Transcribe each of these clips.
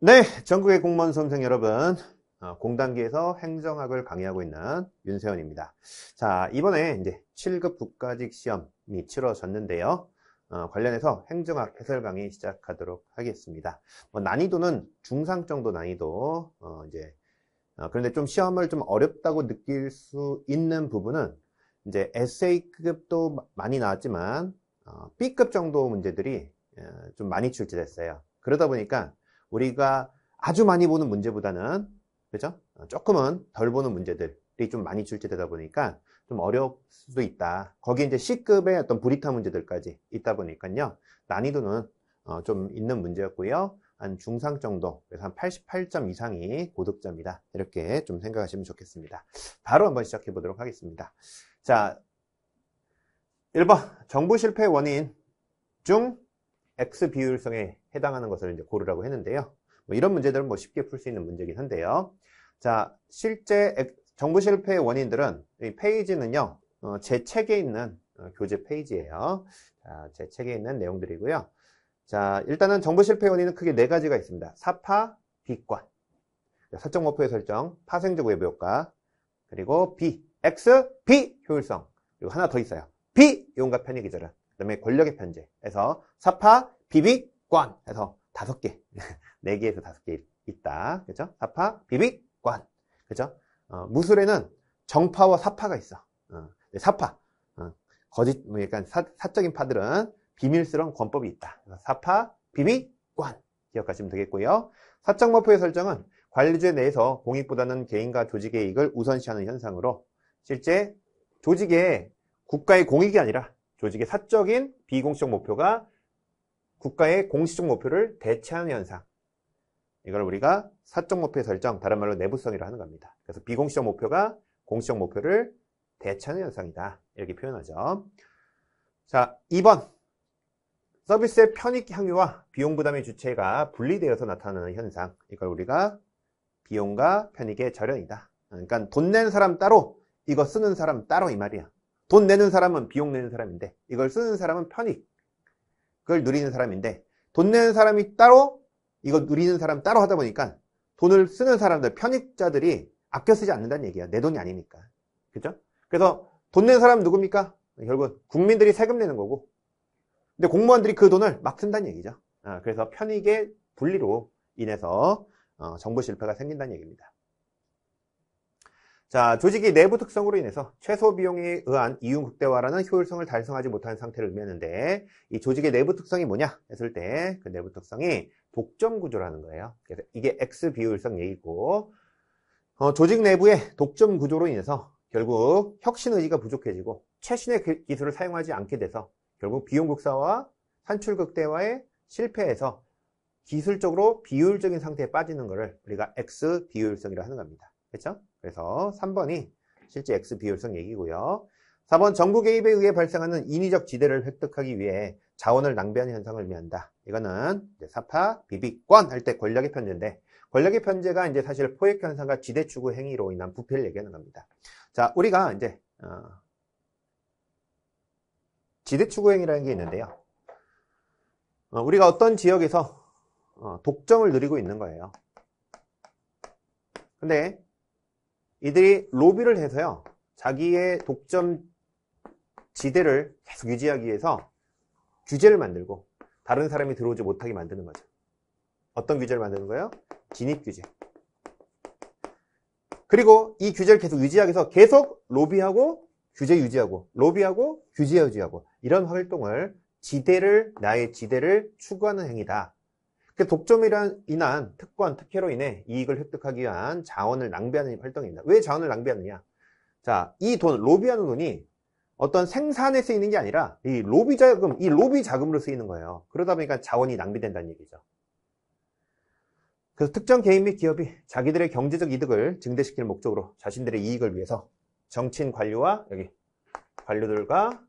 네, 전국의 공무원 수험생 여러분, 공단기에서 행정학을 강의하고 있는 윤세원입니다. 자, 이번에 이제 7급 국가직 시험이 치러졌는데요. 관련해서 행정학 해설 강의 시작하도록 하겠습니다. 난이도는 중상 정도 난이도, 그런데 좀 시험을 좀 어렵다고 느낄 수 있는 부분은 이제 에세이급도 많이 나왔지만, B급 정도 문제들이 좀 많이 출제됐어요. 그러다 보니까 우리가 아주 많이 보는 문제보다는, 그죠? 조금은 덜 보는 문제들이 좀 많이 출제되다 보니까 좀 어려울 수도 있다. 거기에 이제 C급의 어떤 불이타 문제들까지 있다 보니까요. 난이도는 좀 있는 문제였고요. 한 중상 정도, 그래서 한 88점 이상이 고득점이다. 이렇게 좀 생각하시면 좋겠습니다. 바로 한번 시작해 보도록 하겠습니다. 자, 1번. 정부 실패 원인 중 X 비효율성에 해당하는 것을 이제 고르라고 했는데요. 이런 문제들은 쉽게 풀 수 있는 문제긴 한데요. 자, 실제 정부 실패의 원인들은 이 페이지는요, 제 책에 있는 교재 페이지예요. 자, 제 책에 있는 내용들이고요. 자, 일단은 정부 실패의 원인은 크게 네 가지가 있습니다. 사파, 비권, 사적 목표의 설정, 파생적 외부 효과, 그리고 B, X, 비효율성, 그리고 하나 더 있어요. 비용과 편의 기절은, 그 다음에 권력의 편제에서 사파, 비비권 해서 5개, 4개에서 5개 있다. 그죠? 사파, 비비권. 그죠? 무술에는 정파와 사파가 있어. 사파. 거짓, 그러니까 사적인 파들은 비밀스러운 권법이 있다. 사파, 비비권. 기억하시면 되겠고요. 사적 목표의 설정은 관리주의 내에서 공익보다는 개인과 조직의 이익을 우선시하는 현상으로 실제 조직의 국가의 공익이 아니라 조직의 사적인 비공식적 목표가 국가의 공식적 목표를 대체하는 현상. 이걸 우리가 사적 목표의 설정, 다른 말로 내부성이라고 하는 겁니다. 그래서 비공식적 목표가 공식적 목표를 대체하는 현상이다. 이렇게 표현하죠. 자, 2번. 서비스의 편익 향유와 비용 부담의 주체가 분리되어서 나타나는 현상. 이걸 우리가 비용과 편익의 절연이다. 그러니까 돈 내는 사람 따로, 이거 쓰는 사람 따로 이 말이야. 돈 내는 사람은 비용 내는 사람인데 이걸 쓰는 사람은 편익, 그걸 누리는 사람인데 돈 내는 사람이 따로 이거 누리는 사람 따로 하다 보니까 돈을 쓰는 사람들, 편익자들이 아껴 쓰지 않는다는 얘기야. 내 돈이 아니니까. 그죠? 그래서 돈 내는 사람은 누굽니까? 결국 국민들이 세금 내는 거고, 근데 공무원들이 그 돈을 막 쓴다는 얘기죠. 그래서 편익의 분리로 인해서 정부 실패가 생긴다는 얘기입니다. 자, 조직이 내부 특성으로 인해서 최소 비용에 의한 이윤 극대화라는 효율성을 달성하지 못하는 상태를 의미하는데, 이 조직의 내부 특성이 뭐냐 했을 때 그 내부 특성이 독점 구조라는 거예요. 그래서 이게 X 비효율성 얘기고, 조직 내부의 독점 구조로 인해서 결국 혁신 의지가 부족해지고 최신의 기술을 사용하지 않게 돼서 결국 비용 극사와 산출 극대화에 실패해서 기술적으로 비효율적인 상태에 빠지는 것을 우리가 X 비효율성이라고 하는 겁니다. 그렇죠? 그래서 3번이 실제 X 비효율성 얘기고요. 4번 정부 개입에 의해 발생하는 인위적 지대를 획득하기 위해 자원을 낭비하는 현상을 의미한다. 이거는 이제 사파, 비비권 할 때 권력의 편제인데, 권력의 편제가 이제 사실 포획 현상과 지대 추구 행위로 인한 부패를 얘기하는 겁니다. 자, 우리가 이제 지대 추구 행위라는 게 있는데요. 우리가 어떤 지역에서 독점을 누리고 있는 거예요. 근데 이들이 로비를 해서요, 자기의 독점 지대를 계속 유지하기 위해서 규제를 만들고 다른 사람이 들어오지 못하게 만드는 거죠. 어떤 규제를 만드는 거예요? 진입 규제. 그리고 이 규제를 계속 유지하기 위해서 계속 로비하고 규제 유지하고, 로비하고 규제 유지하고, 이런 활동을 나의 지대를 추구하는 행위다. 독점이란 인한 특권, 특혜로 인해 이익을 획득하기 위한 자원을 낭비하는 활동입니다. 왜 자원을 낭비하느냐? 자, 이 돈, 로비하는 돈이 어떤 생산에 쓰이는 게 아니라 이 로비 자금으로 쓰이는 거예요. 그러다 보니까 자원이 낭비된다는 얘기죠. 그래서 특정 개인 및 기업이 자기들의 경제적 이득을 증대시킬 목적으로 자신들의 이익을 위해서 정치인 관료와 여기 관료들과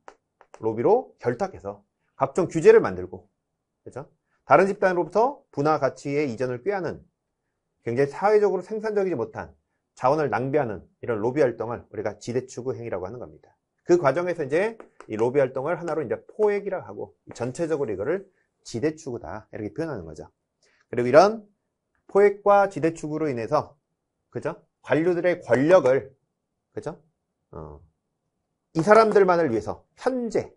로비로 결탁해서 각종 규제를 만들고, 그렇죠? 다른 집단으로부터 분화 가치의 이전을 꾀하는 굉장히 사회적으로 생산적이지 못한 자원을 낭비하는 이런 로비 활동을 우리가 지대 추구 행위라고 하는 겁니다. 그 과정에서 이제 이 로비 활동을 하나로 이제 포획이라고 하고, 전체적으로 이거를 지대 추구다 이렇게 표현하는 거죠. 그리고 이런 포획과 지대축으로 인해서, 그죠? 관료들의 권력을, 그죠? 이 사람들만을 위해서 편제,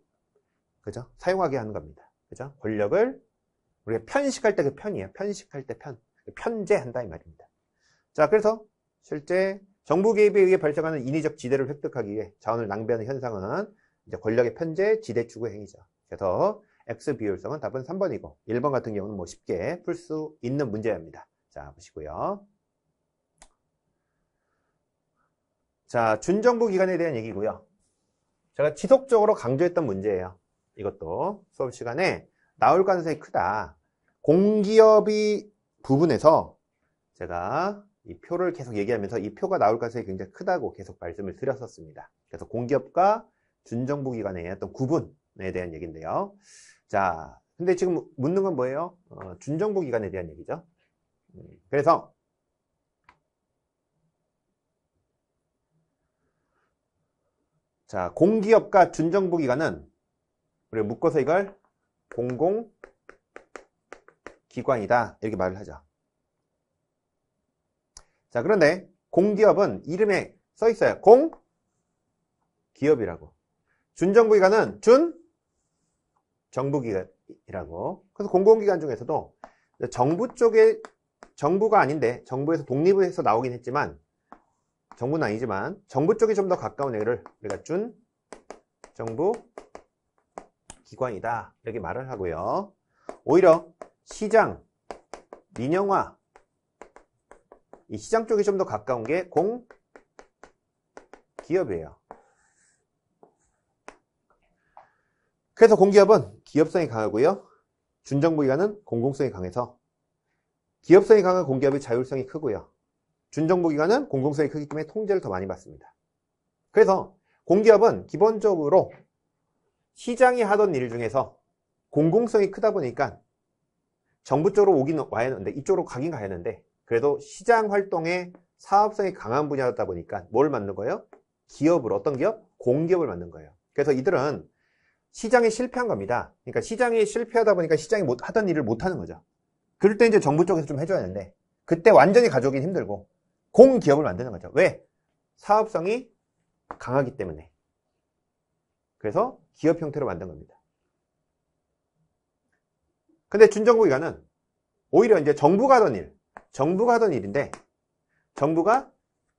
그죠? 사용하게 하는 겁니다. 그죠? 권력을 우리가 편식할 때 그 편이에요. 편식할 때 편. 편제한다 이 말입니다. 자, 그래서 실제 정부 개입에 의해 발생하는 인위적 지대를 획득하기 위해 자원을 낭비하는 현상은 이제 권력의 편제, 지대 추구의 행위죠. 그래서 X 비효율성은 답은 3번이고 1번 같은 경우는 뭐 쉽게 풀 수 있는 문제입니다. 자, 보시고요. 자, 준정부 기관에 대한 얘기고요. 제가 지속적으로 강조했던 문제예요. 이것도 수업 시간에 나올 가능성이 크다. 공기업이 부분에서 제가 이 표를 계속 얘기하면서 이 표가 나올 가능성이 굉장히 크다고 계속 말씀을 드렸었습니다. 그래서 공기업과 준정부 기관의 어떤 구분에 대한 얘기인데요. 자, 근데 지금 묻는 건 뭐예요? 준정부 기관에 대한 얘기죠. 그래서 자, 공기업과 준정부 기관은 우리가 묶어서 이걸 공공기관이다 이렇게 말을 하죠. 자, 그런데 공기업은 이름에 써 있어요. 공기업이라고. 준정부기관은 준정부기관이라고. 그래서 공공기관 중에서도 정부 쪽에, 정부가 아닌데 정부에서 독립을 해서 나오긴 했지만, 정부는 아니지만 정부 쪽에 좀 더 가까운 애를 우리가 준정부기관이다 이렇게 말을 하고요. 오히려 시장, 민영화, 이 시장 쪽이 좀 더 가까운 게 공기업이에요. 그래서 공기업은 기업성이 강하고요. 준정부기관은 공공성이 강해서 기업성이 강한 공기업이 자율성이 크고요. 준정부기관은 공공성이 크기 때문에 통제를 더 많이 받습니다. 그래서 공기업은 기본적으로 시장이 하던 일 중에서 공공성이 크다 보니까 정부 쪽으로 오긴 와야 하는데, 이쪽으로 가긴 가야 하는데, 그래도 시장 활동에 사업성이 강한 분야다 보니까 뭘 만든 거예요? 기업을, 어떤 기업? 공기업을 만든 거예요. 그래서 이들은 시장에 실패한 겁니다. 그러니까 시장이 실패하다 보니까 시장이 하던 일을 못 하는 거죠. 그럴 때 이제 정부 쪽에서 좀 해줘야 하는데, 그때 완전히 가져오긴 힘들고 공기업을 만드는 거죠. 왜? 사업성이 강하기 때문에. 그래서 기업 형태로 만든 겁니다. 근데 준정부기관은 오히려 이제 정부가 하던 일인데 정부가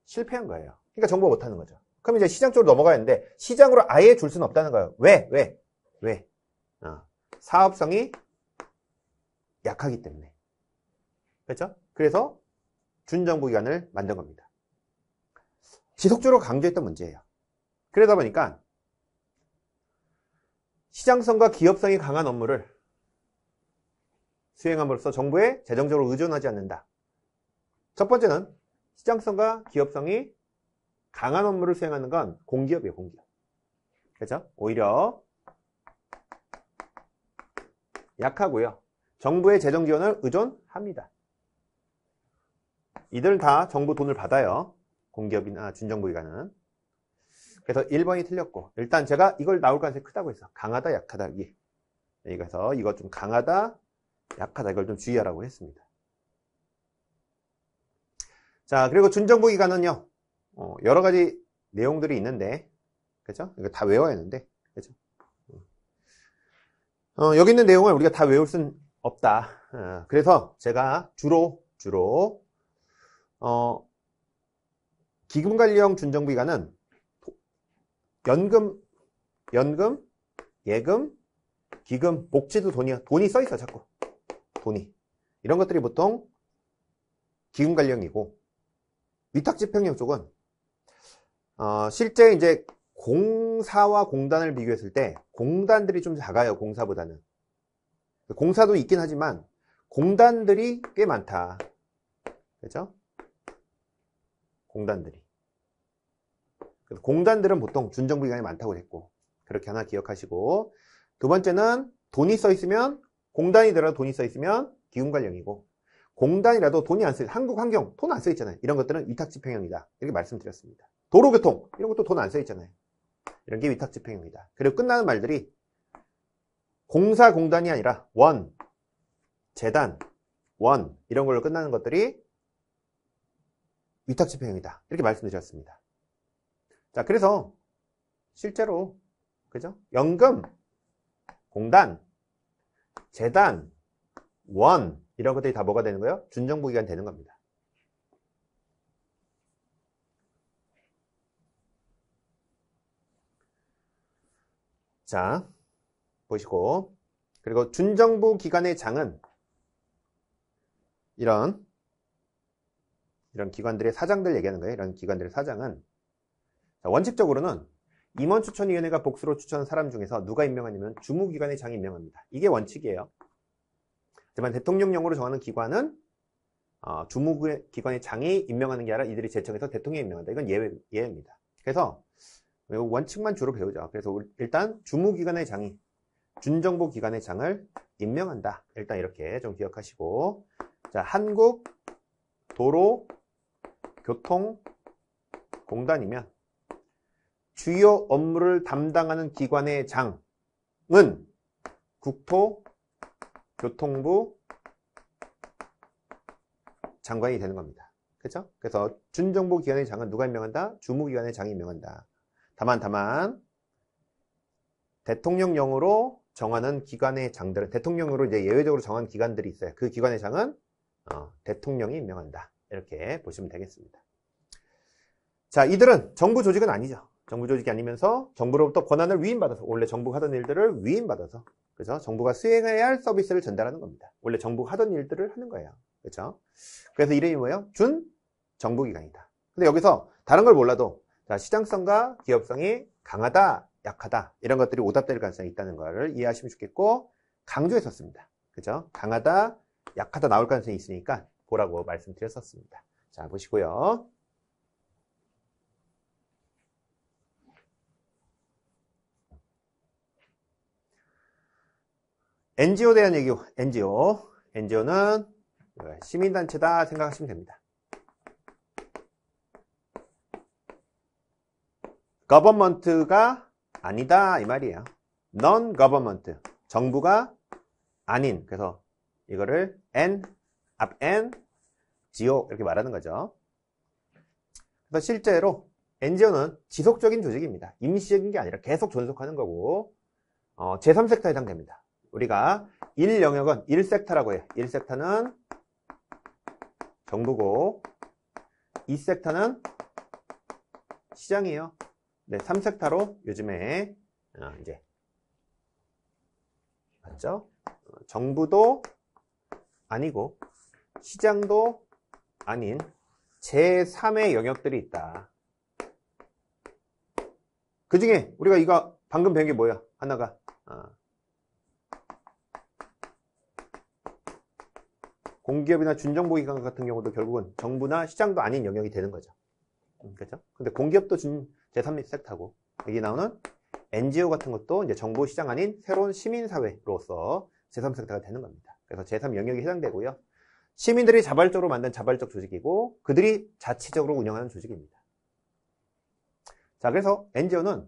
실패한 거예요. 그러니까 정부가 못하는 거죠. 그럼 이제 시장 쪽으로 넘어가야 하는데 시장으로 아예 줄 수는 없다는 거예요. 왜? 사업성이 약하기 때문에. 그렇죠? 그래서 준정부기관을 만든 겁니다. 지속적으로 강조했던 문제예요. 그러다 보니까 시장성과 기업성이 강한 업무를 수행함으로써 정부에 재정적으로 의존하지 않는다. 첫 번째는 시장성과 기업성이 강한 업무를 수행하는 건 공기업이에요, 공기업. 그렇죠? 오히려 약하고요. 정부의 재정 지원을 의존합니다. 이들 다 정부 돈을 받아요. 공기업이나 준정부기관은. 그래서 1번이 틀렸고, 일단 제가 이걸 나올 가능성이 크다고 해서 강하다, 약하다, 이게. 그래서 이거 좀 강하다, 약하다, 이걸 좀 주의하라고 했습니다. 자, 그리고 준정부기관은요, 여러 가지 내용들이 있는데, 그죠? 이거 다 외워야 하는데, 그죠? 여기 있는 내용을 우리가 다 외울 순 없다. 그래서 제가 주로, 기금관리형 준정부기관은 연금, 예금, 기금, 복지도 돈이야. 돈이 써있어, 자꾸. 돈이. 이런 것들이 보통 기금관리형이고, 위탁집행형 쪽은, 실제 이제 공사와 공단을 비교했을 때, 공단들이 좀 작아요, 공사보다는. 공사도 있긴 하지만, 공단들이 꽤 많다. 그죠? 공단들이. 그래서 공단들은 보통 준정부기관이 많다고 했고, 그렇게 하나 기억하시고, 두 번째는 돈이 써 있으면, 공단이더라도 돈이 써 있으면 기금관리형이고, 공단이라도 돈이 안 써, 한국환경 돈 안 써 있잖아요. 이런 것들은 위탁집행형이다. 이렇게 말씀드렸습니다. 도로교통 이런 것도 돈 안 써 있잖아요. 이런 게 위탁집행형이다. 그리고 끝나는 말들이 공사 공단이 아니라 원, 재단, 원 이런 걸로 끝나는 것들이 위탁지폐형이다. 이렇게 말씀드렸습니다. 자, 그래서 실제로 그죠? 연금, 공단, 재단, 원 이런 것들이 다 뭐가 되는 거예요? 준정부기관 되는 겁니다. 자, 보시고 그리고 준정부기관의 장은 이런 기관들의 사장들 얘기하는 거예요. 이런 기관들의 사장은 자, 원칙적으로는 임원추천위원회가 복수로 추천한 사람 중에서 누가 임명하냐면 주무기관의 장이 임명합니다. 이게 원칙이에요. 하지만 대통령령으로 정하는 기관은 주무기관의 장이 임명하는 게 아니라 이들이 제청해서 대통령이 임명한다. 이건 예외입니다. 그래서 원칙만 주로 배우죠. 그래서 일단 주무기관의 장이 준정부기관의 장을 임명한다. 일단 이렇게 좀 기억하시고 자, 한국도로교통공단이면 주요 업무를 담당하는 기관의 장은 국토교통부 장관이 되는 겁니다. 그렇죠? 그래서 준정부기관의 장은 누가 임명한다? 주무기관의 장이 임명한다. 다만 대통령령으로 정하는 기관의 장들은 대통령으로 이제 예외적으로 정한 기관들이 있어요. 그 기관의 장은 대통령이 임명한다. 이렇게 보시면 되겠습니다. 자, 이들은 정부 조직은 아니죠. 정부 조직이 아니면서 정부로부터 권한을 위임받아서 원래 정부가 하던 일들을 위임받아서 그죠? 정부가 수행해야 할 서비스를 전달하는 겁니다. 원래 정부가 하던 일들을 하는 거예요. 그렇죠? 그래서 이름이 뭐예요? 준정부기관이다. 근데 여기서 다른 걸 몰라도 자, 시장성과 기업성이 강하다, 약하다 이런 것들이 오답될 가능성이 있다는 걸 이해하시면 좋겠고 강조했었습니다. 그죠? 강하다, 약하다 나올 가능성이 있으니까 보라고 말씀드렸었습니다. 자, 보시고요. NGO에 대한 얘기요. NGO는 시민단체다 생각하시면 됩니다. government가 아니다 이 말이에요. non-government 정부가 아닌 그래서 이거를 앞 NGO 이렇게 말하는 거죠. 그래서 실제로 NGO는 지속적인 조직입니다. 임시적인 게 아니라 계속 존속하는 거고 제3섹터에 해당됩니다. 우리가 1영역은 1섹터라고 해요. 1섹터는 정부고 2섹터는 시장이에요. 네, 3섹터로 요즘에 이제 맞죠? 정부도 아니고 시장도 아닌 제3의 영역들이 있다. 그 중에 우리가 이거 방금 배운 게 뭐야? 하나가 공기업이나 준정부기관 같은 경우도 결국은 정부나 시장도 아닌 영역이 되는 거죠. 그렇죠? 근데 공기업도 제3섹터고 여기 나오는 NGO 같은 것도 이제 정부 시장 아닌 새로운 시민사회로서 제3섹터가 되는 겁니다. 그래서 제3 영역이 해당되고요. 시민들이 자발적으로 만든 자발적 조직이고 그들이 자치적으로 운영하는 조직입니다. 자, 그래서 NGO는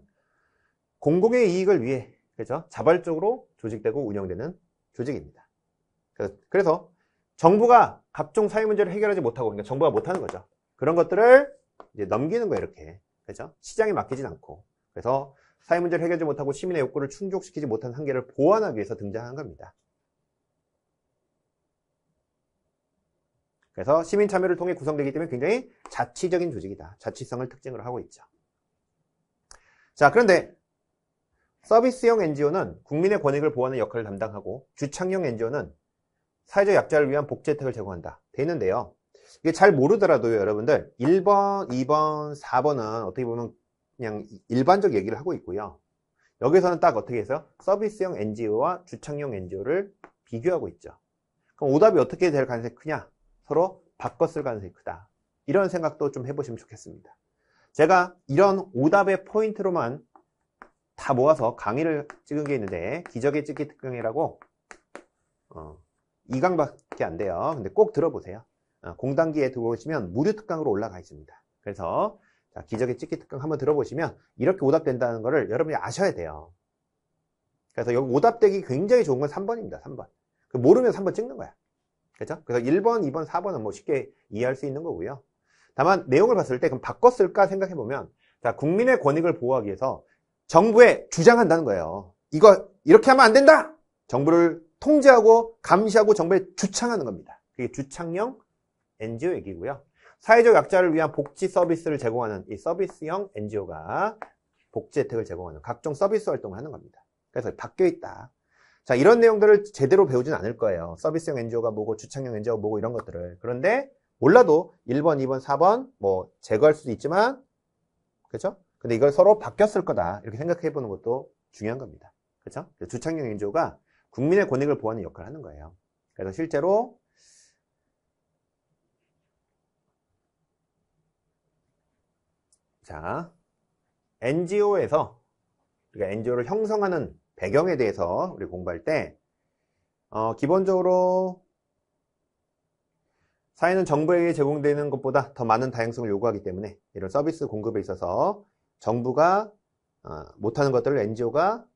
공공의 이익을 위해 그렇죠? 자발적으로 조직되고 운영되는 조직입니다. 그래서 정부가 각종 사회 문제를 해결하지 못하고 그러니까 정부가 못하는 거죠. 그런 것들을 이제 넘기는 거예요. 이렇게 그렇죠? 시장에 맡기진 않고 그래서 사회 문제를 해결하지 못하고 시민의 욕구를 충족시키지 못한 한계를 보완하기 위해서 등장한 겁니다. 그래서 시민 참여를 통해 구성되기 때문에 굉장히 자치적인 조직이다. 자치성을 특징으로 하고 있죠. 자, 그런데 서비스형 NGO는 국민의 권익을 보호하는 역할을 담당하고 주창형 NGO는 사회적 약자를 위한 복지 혜택을 제공한다. 돼 있는데요. 이게 잘 모르더라도요, 여러분들 1번, 2번, 4번은 어떻게 보면 그냥 일반적 얘기를 하고 있고요. 여기서는 딱 어떻게 해서 서비스형 NGO와 주창형 NGO를 비교하고 있죠. 그럼 오답이 어떻게 될 가능성이 크냐? 서로 바꿨을 가능성이 크다. 이런 생각도 좀 해보시면 좋겠습니다. 제가 이런 오답의 포인트로만 다 모아서 강의를 찍은 게 있는데 기적의 찍기 특강이라고 2강밖에 안 돼요. 근데 꼭 들어보세요. 공단기에 들어오시면 무료 특강으로 올라가 있습니다. 그래서 자, 기적의 찍기 특강 한번 들어보시면 이렇게 오답된다는 거를 여러분이 아셔야 돼요. 그래서 여기 오답되기 굉장히 좋은 건 3번입니다. 3번. 모르면 3번 찍는 거야. 그죠? 그래서 1번, 2번, 4번은 뭐 쉽게 이해할 수 있는 거고요. 다만 내용을 봤을 때 그럼 바꿨을까 생각해보면, 자, 국민의 권익을 보호하기 위해서 정부에 주장한다는 거예요. 이거 이렇게 하면 안 된다! 정부를 통제하고 감시하고 정부에 주창하는 겁니다. 그게 주창형 NGO 얘기고요. 사회적 약자를 위한 복지 서비스를 제공하는 이 서비스형 NGO가 복지 혜택을 제공하는 각종 서비스 활동을 하는 겁니다. 그래서 바뀌어 있다. 자, 이런 내용들을 제대로 배우진 않을 거예요. 서비스형 NGO가 뭐고 주창형 NGO가 뭐고 이런 것들을. 그런데 몰라도 1번, 2번, 4번 뭐 제거할 수도 있지만, 그렇죠? 근데 이걸 서로 바뀌었을 거다. 이렇게 생각해 보는 것도 중요한 겁니다. 그렇죠? 주창형 NGO가 국민의 권익을 보호하는 역할을 하는 거예요. 그래서 실제로 자, NGO에서 우리가 NGO를 형성하는 배경에 대해서 우리 공부할 때 기본적으로 사회는 정부에게 제공되는 것보다 더 많은 다양성을 요구하기 때문에 이런 서비스 공급에 있어서 정부가 못하는 것들을 NGO가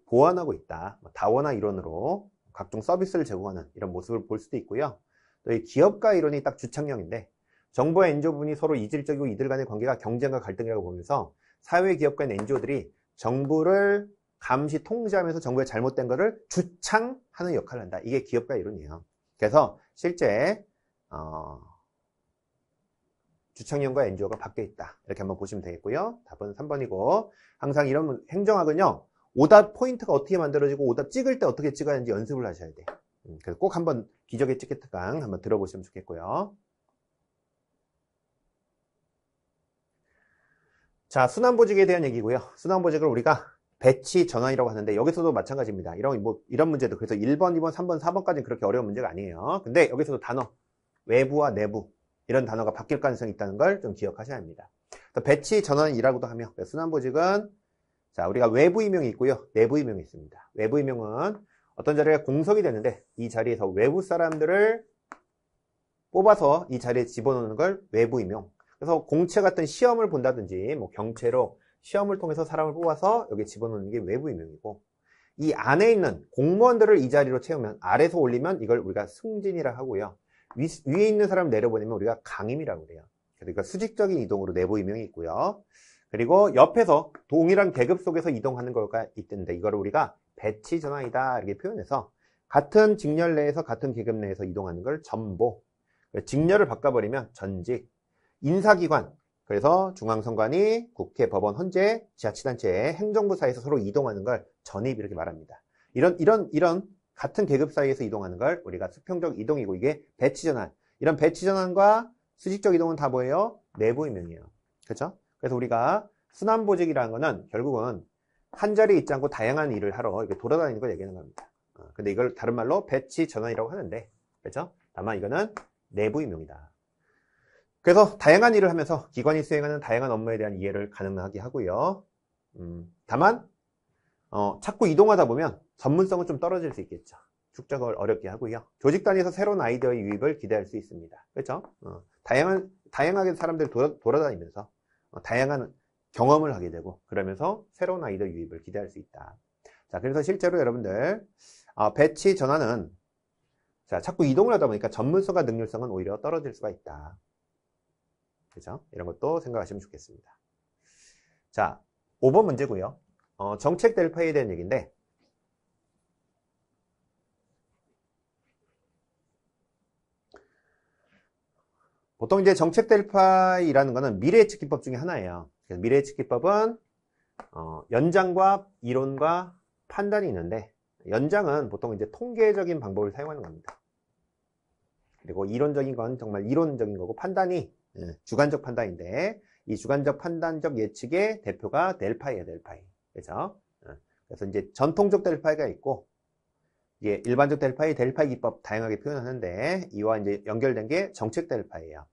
보완하고 있다. 다원화 이론으로 각종 서비스를 제공하는 이런 모습을 볼 수도 있고요. 또 이 기업가 이론이 딱 주창형인데 정부와 NGO분이 서로 이질적이고 이들 간의 관계가 경쟁과 갈등이라고 보면서 사회 기업과 NGO들이 정부를 감시 통제하면서 정부의 잘못된 것을 주창하는 역할을 한다. 이게 기업가 이론이에요. 그래서 실제 주창형과 NGO가 바뀌어 있다. 이렇게 한번 보시면 되겠고요. 답은 3번이고 항상 이런 행정학은요. 오답 포인트가 어떻게 만들어지고 오답 찍을 때 어떻게 찍어야 하는지 연습을 하셔야 돼요. 그래서 꼭 한번 기적의 찍기 특강 한번 들어보시면 좋겠고요. 자, 순환보직에 대한 얘기고요. 순환보직을 우리가 배치 전환이라고 하는데 여기서도 마찬가지입니다. 이런 문제도 그래서 1번, 2번, 3번, 4번까지는 그렇게 어려운 문제가 아니에요. 근데 여기서도 단어, 외부와 내부 이런 단어가 바뀔 가능성이 있다는 걸 좀 기억하셔야 합니다. 배치 전환이라고도 하며 순환보직은 자, 우리가 외부 임용이 있고요. 내부 임용이 있습니다. 외부 임용은 어떤 자리가 공석이 되는데 이 자리에서 외부 사람들을 뽑아서 이 자리에 집어넣는 걸 외부 임용. 그래서 공채 같은 시험을 본다든지 뭐 경채로 시험을 통해서 사람을 뽑아서 여기에 집어넣는 게 외부 임용이고 이 안에 있는 공무원들을 이 자리로 채우면 아래에서 올리면 이걸 우리가 승진이라 하고요. 위에 있는 사람을 내려보내면 우리가 강임이라고 그래요. 그래서 이거 수직적인 이동으로 내부 임용이 있고요. 그리고 옆에서 동일한 계급 속에서 이동하는 거가 있던데 이거를 우리가 배치 전환이다 이렇게 표현해서 같은 직렬 내에서 같은 계급 내에서 이동하는 걸 전보. 직렬을 바꿔버리면 전직. 인사기관, 그래서 중앙선관위, 국회, 법원, 헌재, 지자치단체, 행정부 사이에서 서로 이동하는 걸 전입 이렇게 말합니다. 이런 같은 계급 사이에서 이동하는 걸 우리가 수평적 이동이고 이게 배치전환. 이런 배치전환과 수직적 이동은 다 뭐예요? 내부 임용이에요. 그렇죠? 그래서 우리가 순환보직이라는 거는 결국은 한 자리에 있지 않고 다양한 일을 하러 이렇게 돌아다니는 걸 얘기하는 겁니다. 근데 이걸 다른 말로 배치전환이라고 하는데, 그렇죠? 다만 이거는 내부 임용이다. 그래서 다양한 일을 하면서 기관이 수행하는 다양한 업무에 대한 이해를 가능하게 하고요. 다만 자꾸 이동하다 보면 전문성은 좀 떨어질 수 있겠죠. 축적을 어렵게 하고요. 조직 단위에서 새로운 아이디어의 유입을 기대할 수 있습니다. 그렇죠? 다양하게 사람들이 돌아다니면서 다양한 경험을 하게 되고 그러면서 새로운 아이디어 유입을 기대할 수 있다. 자, 그래서 실제로 여러분들 배치 전환은 자, 자꾸 이동을 하다 보니까 전문성과 능률성은 오히려 떨어질 수가 있다. 그죠? 이런 것도 생각하시면 좋겠습니다. 자, 5번 문제고요. 정책 델파이에 대한 얘기인데 보통 이제 정책 델파이라는 거는 미래 예측 기법 중에 하나예요. 그래서 미래 예측 기법은 연장과 이론과 판단이 있는데 연장은 보통 이제 통계적인 방법을 사용하는 겁니다. 그리고 이론적인 건 정말 이론적인 거고 판단이 주관적 판단인데 이 주관적 판단적 예측의 대표가 델파이예요, 델파이. 그죠? 그래서 이제 전통적 델파이가 있고 이게 일반적 델파이, 델파이 기법 다양하게 표현하는데 이와 이제 연결된 게 정책 델파이예요.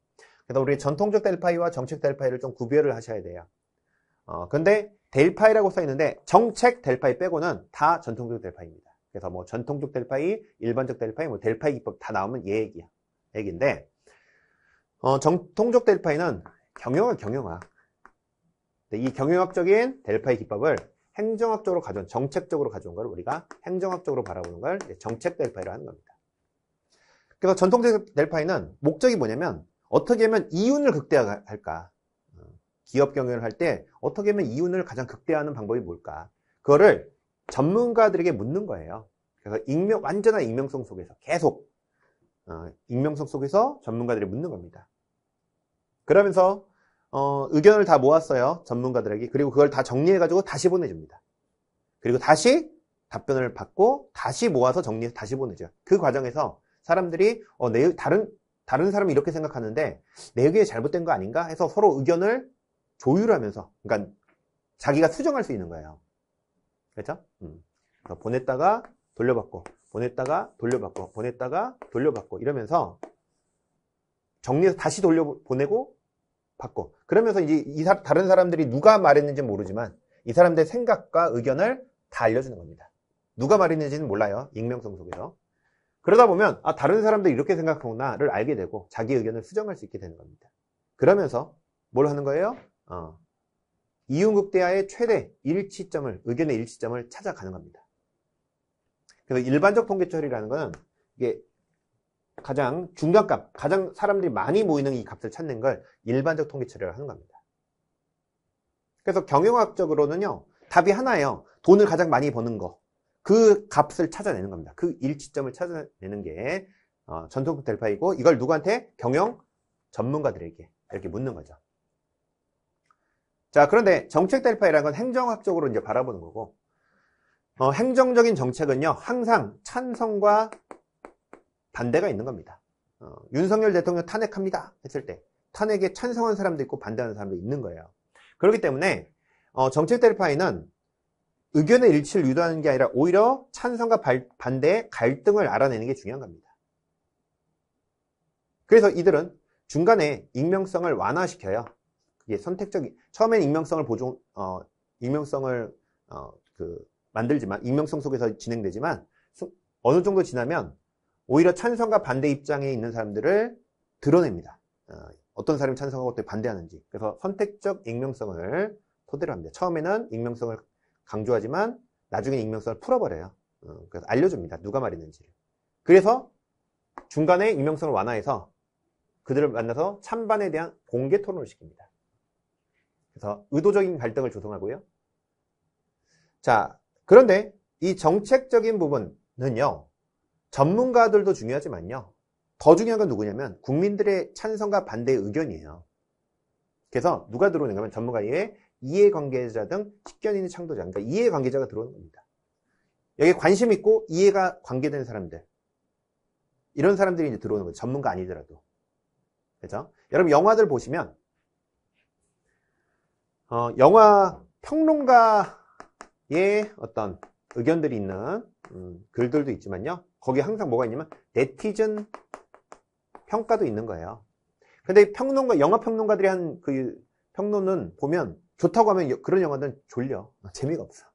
그래서 우리 전통적 델파이와 정책 델파이를 좀 구별을 하셔야 돼요. 근데 델파이라고 써 있는데 정책 델파이 빼고는 다 전통적 델파이입니다. 그래서 뭐 전통적 델파이, 일반적 델파이, 뭐 델파이 기법 다 나오면 얘기인데 정통적 델파이는 경영학. 이 경영학적인 델파이 기법을 행정학적으로 가져온, 정책적으로 가져온 걸 우리가 행정학적으로 바라보는 걸 정책 델파이로 하는 겁니다. 그래서 전통적 델파이는 목적이 뭐냐면 어떻게 하면 이윤을 극대화할까? 기업 경영을 할 때 어떻게 하면 이윤을 가장 극대화하는 방법이 뭘까? 그거를 전문가들에게 묻는 거예요. 그래서 완전한 익명성 속에서 계속 익명성 속에서 전문가들이 묻는 겁니다. 그러면서 의견을 다 모았어요. 전문가들에게. 그리고 그걸 다 정리해가지고 다시 보내줍니다. 그리고 다시 답변을 받고 다시 모아서 정리해서 다시 보내죠. 그 과정에서 사람들이 다른 사람이 이렇게 생각하는데 내 의견이 잘못된 거 아닌가 해서 서로 의견을 조율하면서, 그러니까 자기가 수정할 수 있는 거예요. 그렇죠? 그래서 보냈다가 돌려받고, 보냈다가 돌려받고, 보냈다가 돌려받고 이러면서 정리해서 다시 돌려보내고 받고, 그러면서 이제 다른 사람들이 누가 말했는지 모르지만 이 사람들의 생각과 의견을 다 알려주는 겁니다. 누가 말했는지는 몰라요. 익명성 속에서. 그러다 보면 다른 사람들이 이렇게 생각하구나를 알게 되고 자기 의견을 수정할 수 있게 되는 겁니다. 그러면서 뭘 하는 거예요? 이윤극대화의 최대 의견의 일치점을 찾아가는 겁니다. 그래서 일반적 통계 처리라는 거는 이게 가장 중간값, 가장 사람들이 많이 모이는 이 값을 찾는 걸 일반적 통계 처리를 하는 겁니다. 그래서 경영학적으로는요, 답이 하나예요. 돈을 가장 많이 버는 거. 그 값을 찾아내는 겁니다. 그 일치점을 찾아내는 게 전통 델파이고, 이걸 누구한테? 경영 전문가들에게 이렇게 묻는 거죠. 자, 그런데 정책 델파이라는 건 행정학적으로 이제 바라보는 거고, 행정적인 정책은요, 항상 찬성과 반대가 있는 겁니다. 윤석열 대통령 탄핵합니다 했을 때 탄핵에 찬성한 사람도 있고 반대하는 사람도 있는 거예요. 그렇기 때문에 정책 델파이는 의견의 일치를 유도하는 게 아니라 오히려 찬성과 반대의 갈등을 알아내는 게 중요한 겁니다. 그래서 이들은 중간에 익명성을 완화시켜요. 그게 선택적인, 처음엔 익명성을 만들지만, 익명성 속에서 진행되지만, 어느 정도 지나면 오히려 찬성과 반대 입장에 있는 사람들을 드러냅니다. 어떤 사람이 찬성하고 어떻게 반대하는지. 그래서 선택적 익명성을 토대로 합니다. 처음에는 익명성을 강조하지만 나중에 익명성을 풀어버려요. 그래서 알려줍니다. 누가 말했는지를. 그래서 중간에 익명성을 완화해서 그들을 만나서 찬반에 대한 공개 토론을 시킵니다. 그래서 의도적인 갈등을 조성하고요. 자, 그런데 이 정책적인 부분은요, 전문가들도 중요하지만요, 더 중요한 건 누구냐면 국민들의 찬성과 반대의 의견이에요. 그래서 누가 들어오는가 하면 전문가 이외에 이해관계자 등 식견 있는 창도자, 그러니까 이해관계자가 들어오는 겁니다. 여기에 관심 있고 이해가 관계되는 사람들, 이런 사람들이 이제 들어오는 거죠. 전문가 아니더라도. 그죠? 여러분 영화들 보시면 영화 평론가의 어떤 의견들이 있는 글들도 있지만요, 거기에 항상 뭐가 있냐면 네티즌 평가도 있는 거예요. 근데 영화 평론가들이 한 그 평론은 보면 좋다고 하면 그런 영화들은 졸려. 재미가 없어.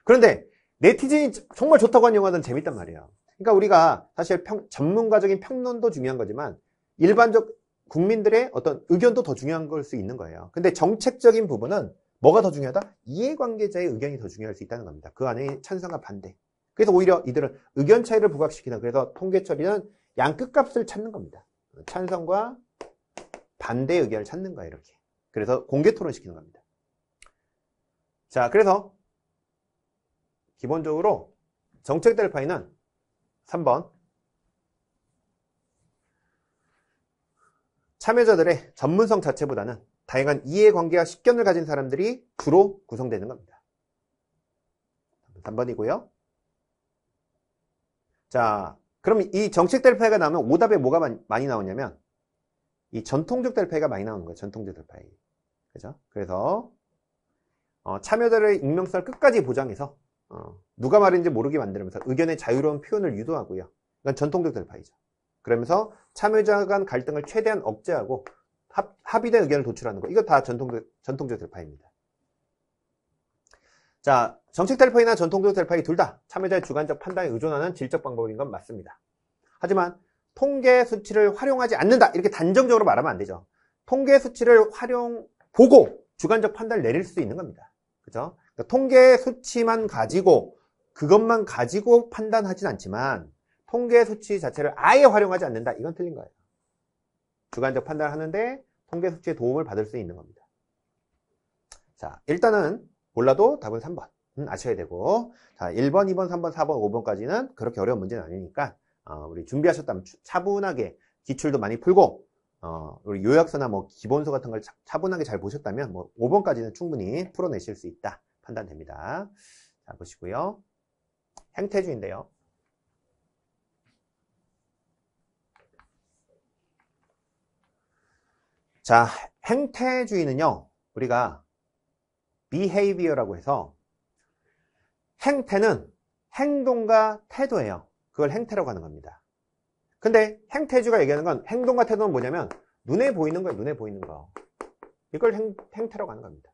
그런데 네티즌이 정말 좋다고 한 영화들은 재밌단 말이에요. 그러니까 우리가 사실 전문가적인 평론도 중요한 거지만 일반적 국민들의 어떤 의견도 더 중요한 걸 수 있는 거예요. 근데 정책적인 부분은 뭐가 더 중요하다? 이해관계자의 의견이 더 중요할 수 있다는 겁니다. 그 안에 찬성과 반대. 그래서 오히려 이들은 의견 차이를 부각시키는, 그래서 통계 처리는 양 끝값을 찾는 겁니다. 찬성과 반대의 의견을 찾는 거예요, 이렇게. 그래서 공개 토론시키는 겁니다. 자, 그래서 기본적으로 정책 델파이는 3번 참여자들의 전문성 자체보다는 다양한 이해관계와 식견을 가진 사람들이 주로 구성되는 겁니다. 3번이고요. 자, 그럼 이 정책 델파이가 나오면 오답에 뭐가 많이 나오냐면 이 전통적 델파이가 많이 나오는 거예요. 전통적 델파이. 그죠? 그래서 참여자들의 익명성을 끝까지 보장해서 누가 말인지 모르게 만들면서 의견의 자유로운 표현을 유도하고요. 이건 전통적 델파이죠. 그러면서 참여자 간 갈등을 최대한 억제하고 합의된 의견을 도출하는 거. 이거 다 전통적 델파이입니다. 자, 정책 델파이나 전통적 델파이 둘 다 참여자의 주관적 판단에 의존하는 질적 방법인 건 맞습니다. 하지만 통계 수치를 활용하지 않는다, 이렇게 단정적으로 말하면 안 되죠. 통계 수치를 보고 주관적 판단을 내릴 수 있는 겁니다. 그죠? 그러니까 통계 수치만 가지고 그것만 가지고 판단하진 않지만 통계 수치 자체를 아예 활용하지 않는다. 이건 틀린 거예요. 주관적 판단을 하는데 통계 수치의 도움을 받을 수 있는 겁니다. 자, 일단은 몰라도 답은 3번 아셔야 되고, 자, 1번, 2번, 3번, 4번, 5번까지는 그렇게 어려운 문제는 아니니까 우리 준비하셨다면 차분하게 기출도 많이 풀고 우리 요약서나 뭐 기본서 같은 걸 차분하게 잘 보셨다면 뭐 5번까지는 충분히 풀어내실 수 있다 판단됩니다. 자, 보시고요. 행태주인데요. 자, 행태주의는요, 우리가 behavior라고 해서 행태는 행동과 태도예요. 그걸 행태라고 하는 겁니다. 근데 행태주의가 얘기하는 건 행동과 태도는 뭐냐면 눈에 보이는 거예요. 눈에 보이는 거. 이걸 행태라고 하는 겁니다.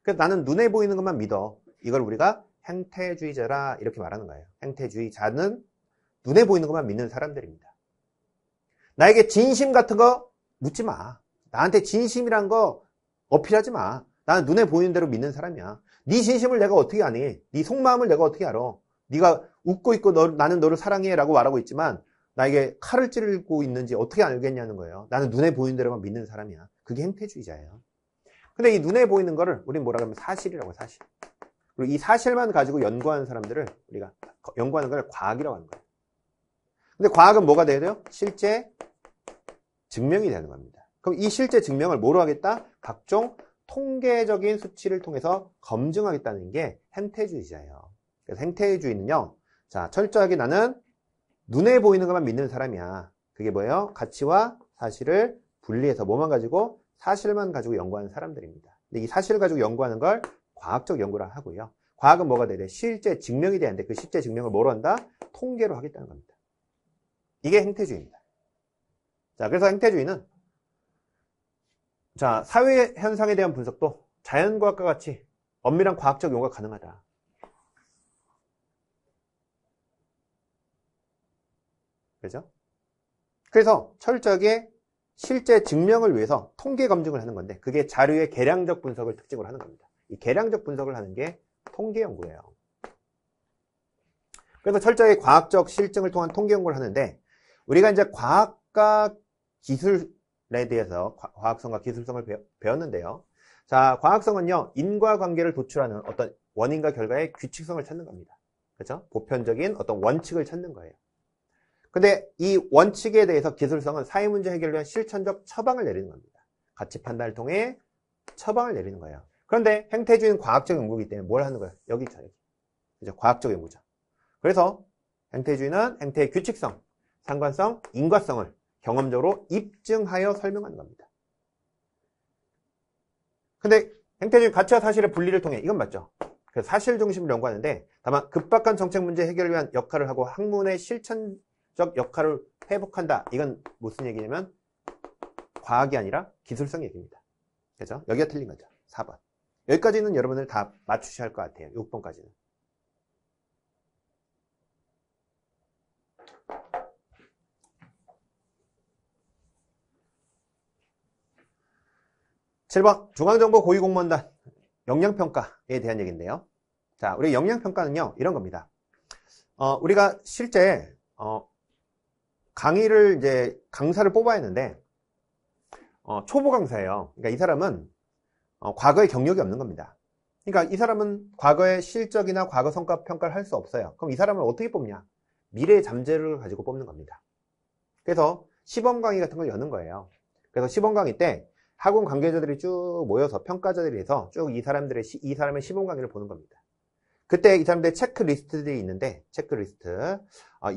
그래서 나는 눈에 보이는 것만 믿어. 이걸 우리가 행태주의자라 이렇게 말하는 거예요. 행태주의자는 눈에 보이는 것만 믿는 사람들입니다. 나에게 진심 같은 거 묻지 마. 나한테 진심이란 거 어필하지 마. 나는 눈에 보이는 대로 믿는 사람이야. 네 진심을 내가 어떻게 아니? 네 속마음을 내가 어떻게 알아? 네가 웃고 있고 나는 너를 사랑해 라고 말하고 있지만 나에게 칼을 찌르고 있는지 어떻게 알겠냐는 거예요. 나는 눈에 보이는 대로만 믿는 사람이야. 그게 행태주의자예요. 근데 이 눈에 보이는 거를 우리는 뭐라고 하면 사실이라고, 사실. 그리고 이 사실만 가지고 연구하는 사람들을 우리가 연구하는 걸 과학이라고 하는 거예요. 근데 과학은 뭐가 돼야 돼요? 실제 증명이 되는 겁니다. 그럼 이 실제 증명을 뭐로 하겠다? 각종 통계적인 수치를 통해서 검증하겠다는 게 행태주의자예요. 그래서 행태주의는요, 자, 철저하게 나는 눈에 보이는 것만 믿는 사람이야. 그게 뭐예요? 가치와 사실을 분리해서 뭐만 가지고? 사실만 가지고 연구하는 사람들입니다. 근데 이 사실을 가지고 연구하는 걸 과학적 연구를 하고요. 과학은 뭐가 돼야 돼? 실제 증명이 돼야 하는데 그 실제 증명을 뭐로 한다? 통계로 하겠다는 겁니다. 이게 행태주의입니다. 자, 그래서 행태주의는 자, 사회 현상에 대한 분석도 자연과학과 같이 엄밀한 과학적 연구가 가능하다. 그죠? 그래서 철저하게 실제 증명을 위해서 통계 검증을 하는 건데 그게 자료의 계량적 분석을 특징으로 하는 겁니다. 이 계량적 분석을 하는 게 통계 연구예요. 그래서 철저하게 과학적 실증을 통한 통계 연구를 하는데 우리가 이제 과학과 기술에 대해서 과학성과 기술성을 배웠는데요. 자, 과학성은요, 인과관계를 도출하는 어떤 원인과 결과의 규칙성을 찾는 겁니다. 그렇죠? 보편적인 어떤 원칙을 찾는 거예요. 근데 이 원칙에 대해서 기술성은 사회문제 해결을 위한 실천적 처방을 내리는 겁니다. 가치 판단을 통해 처방을 내리는 거예요. 그런데 행태주의는 과학적 연구이기 때문에 뭘 하는 거예요? 여기 있죠, 여기. 그죠? 과학적 연구죠. 그래서 행태주의는 행태의 규칙성, 상관성, 인과성을 경험적으로 입증하여 설명하는 겁니다. 근데 행태주의 가치와 사실의 분리를 통해, 이건 맞죠? 그래서 사실 중심으로 연구하는데 다만 급박한 정책 문제 해결을 위한 역할을 하고 학문의 실천적 역할을 회복한다. 이건 무슨 얘기냐면 과학이 아니라 기술성 얘기입니다. 그죠? 여기가 틀린 거죠. 4번. 여기까지는 여러분들 다 맞추셔야 할 것 같아요. 6번까지는. (7번) 중앙정보 고위공무원단 역량평가에 대한 얘기인데요. 자, 우리 역량평가는요, 이런 겁니다. 우리가 실제, 강의를 이제, 강사를 뽑아야 했는데, 초보 강사예요. 그러니까 이 사람은, 과거에 경력이 없는 겁니다. 그러니까 이 사람은 과거의 실적이나 과거 성과 평가를 할 수 없어요. 그럼 이 사람을 어떻게 뽑냐? 미래 잠재력을 가지고 뽑는 겁니다. 그래서 시범 강의 같은 걸 여는 거예요. 그래서 시범 강의 때, 학원 관계자들이 쭉 모여서 평가자들이 해서 쭉 이 사람의 시범 강의를 보는 겁니다. 그때 이 사람들의 체크리스트들이 있는데, 체크리스트.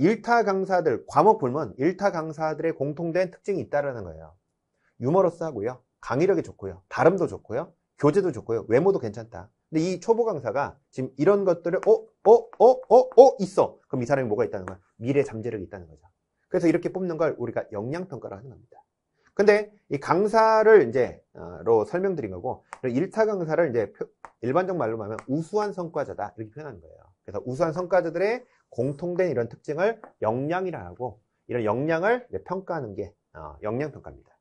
일타 강사들, 과목 보면 일타 강사들의 공통된 특징이 있다라는 거예요. 유머러스하고요. 강의력이 좋고요. 발음도 좋고요. 교재도 좋고요. 외모도 괜찮다. 근데 이 초보 강사가 지금 이런 것들을, 있어. 그럼 이 사람이 뭐가 있다는 거야? 미래 잠재력이 있다는 거죠. 그래서 이렇게 뽑는 걸 우리가 역량평가를 하는 겁니다. 근데 이 강사를 로 설명드린 거고, 1타 강사를 이제 일반적 말로 말하면 우수한 성과자다 이렇게 표현하는 거예요. 그래서 우수한 성과자들의 공통된 이런 특징을 역량이라 하고, 이런 역량을 평가하는 게 역량평가입니다.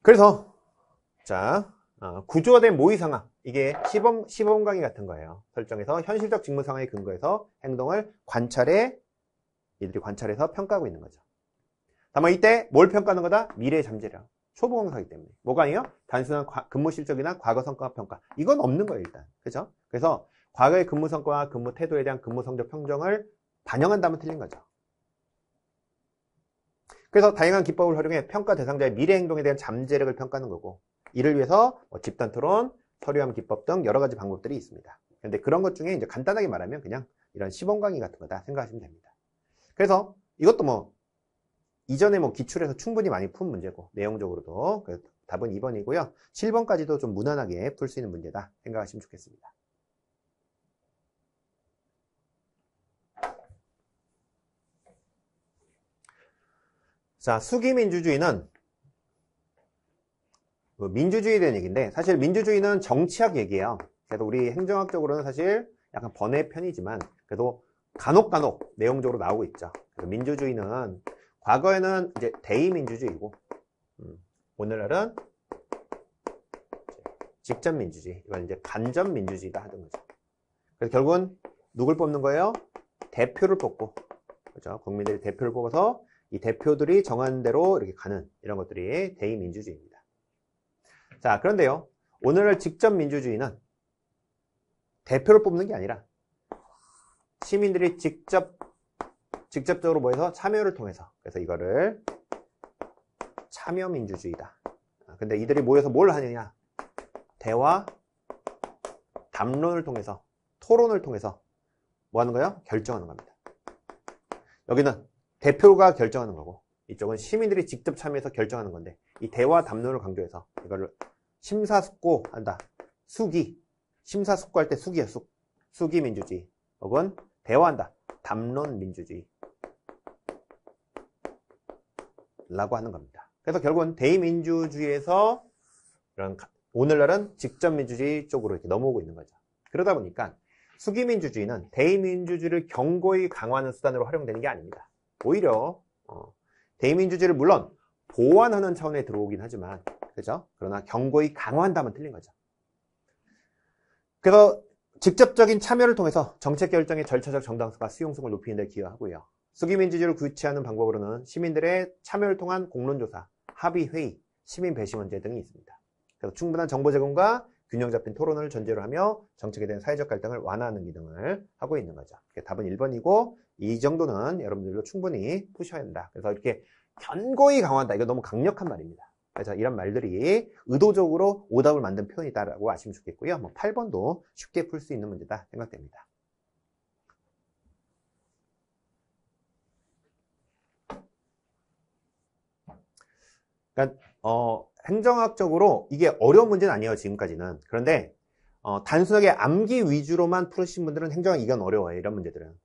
그래서 자, 구조화된 모의 상황, 이게 시범 강의 같은 거예요. 설정해서 현실적 직무 상황에 근거해서 행동을 이들이 관찰해서 평가하고 있는 거죠. 다만 이때 뭘 평가하는 거다? 미래 잠재력. 초보 공사이기 때문에. 뭐가 아니에요? 단순한 근무 실적이나 과거 성과 평가. 이건 없는 거예요, 일단. 그죠? 그래서 과거의 근무 성과와 근무 태도에 대한 근무 성적 평정을 반영한다면 틀린 거죠. 그래서 다양한 기법을 활용해 평가 대상자의 미래 행동에 대한 잠재력을 평가하는 거고, 이를 위해서 집단 토론, 서류함 기법 등 여러 가지 방법들이 있습니다. 근데 그런 것 중에 이제 간단하게 말하면 그냥 이런 시범 강의 같은 거다 생각하시면 됩니다. 그래서 이것도 이전에 기출에서 충분히 많이 푼 문제고, 내용적으로도. 그래서 답은 2번이고요. 7번까지도 좀 무난하게 풀 수 있는 문제다 생각하시면 좋겠습니다. 자, 수기민주주의는 민주주의에 대한 얘기인데, 사실 민주주의는 정치학 얘기예요. 그래서 우리 행정학적으로는 사실 약간 번외편이지만 그래도 간혹 내용적으로 나오고 있죠. 그래서 민주주의는 과거에는 이제 대의민주주의고, 오늘날은 직접민주주의, 이건 이제 간접민주주의다 하는 거죠. 그래서 결국은 누굴 뽑는 거예요? 대표를 뽑고, 그죠? 국민들이 대표를 뽑아서 이 대표들이 정한 대로 이렇게 가는 이런 것들이 대의민주주의입니다. 자, 그런데요, 오늘날 직접민주주의는 대표를 뽑는 게 아니라 시민들이 직접적으로 모여서 참여를 통해서, 그래서 이거를 참여민주주의다. 근데 이들이 모여서 뭘 하느냐? 대화, 담론을 통해서, 토론을 통해서 뭐 하는 거예요? 결정하는 겁니다. 여기는 대표가 결정하는 거고, 이쪽은 시민들이 직접 참여해서 결정하는 건데, 이 대화, 담론을 강조해서 이거를 심사숙고한다. 심사숙고할 때 숙이야, 수기민주주의. 혹은 대화한다. 담론민주주의. 라고 하는 겁니다. 그래서 결국은 대의민주주의에서 이런 오늘날은 직접민주주의 쪽으로 이렇게 넘어오고 있는 거죠. 그러다 보니까 수기민주주의는 대의민주주의를 견고히 강화하는 수단으로 활용되는 게 아닙니다. 오히려 대의민주주의를 물론 보완하는 차원에 들어오긴 하지만, 그죠? 그러나 견고히 강화한다면 틀린 거죠. 그래서 직접적인 참여를 통해서 정책 결정의 절차적 정당성과 수용성을 높이는 데 기여하고요. 수기민주주의를 구체하는 방법으로는 시민들의 참여를 통한 공론조사, 합의회의, 시민배심원제 등이 있습니다. 그래서 충분한 정보 제공과 균형 잡힌 토론을 전제로 하며 정책에 대한 사회적 갈등을 완화하는 기능을 하고 있는 거죠. 답은 1번이고, 이 정도는 여러분들도 충분히 푸셔야 된다. 그래서 이렇게 견고히 강화한다. 이거 너무 강력한 말입니다. 그래서 이런 말들이 의도적으로 오답을 만든 표현이다라고 아시면 좋겠고요. 8번도 쉽게 풀 수 있는 문제다 생각됩니다. 그러니까 행정학적으로 이게 어려운 문제는 아니에요, 지금까지는. 그런데 단순하게 암기 위주로만 푸신 분들은 행정학 이건 어려워요, 이런 문제들은.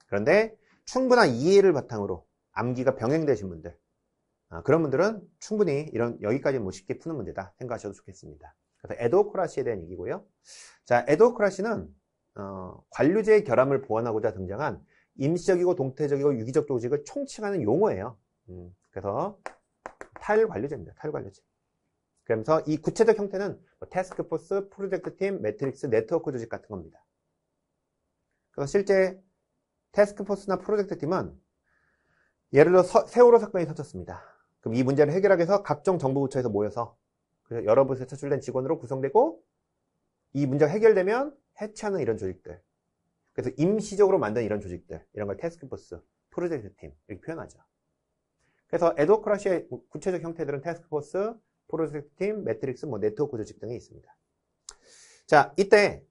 그런데 충분한 이해를 바탕으로 암기가 병행되신 분들, 그런 분들은 충분히 여기까지 쉽게 푸는 문제다 생각하셔도 좋겠습니다. 그래서 에도크라시에 대한 얘기고요. 자, 에도크라시는 관료제의 결함을 보완하고자 등장한 임시적이고 동태적이고 유기적 조직을 총칭하는 용어예요. 그래서 탈관료제입니다. 탈관료제. 그러면서 이 구체적 형태는 태스크포스, 프로젝트팀, 매트릭스, 네트워크 조직 같은 겁니다. 그래서 실제 태스크포스나 프로젝트팀은 예를 들어 세월호 사건이 터졌습니다. 그럼 이 문제를 해결하기 위해서 각종 정부 부처에서 모여서, 그래서 여러 부서에 차출된 직원으로 구성되고, 이 문제가 해결되면 해체하는 이런 조직들, 그래서 임시적으로 만든 이런 조직들, 이런 걸 태스크포스, 프로젝트팀 이렇게 표현하죠. 그래서 에도크라시의 구체적 형태들은 태스크포스, 프로젝트팀, 매트릭스, 네트워크 조직 등이 있습니다. 자, 이때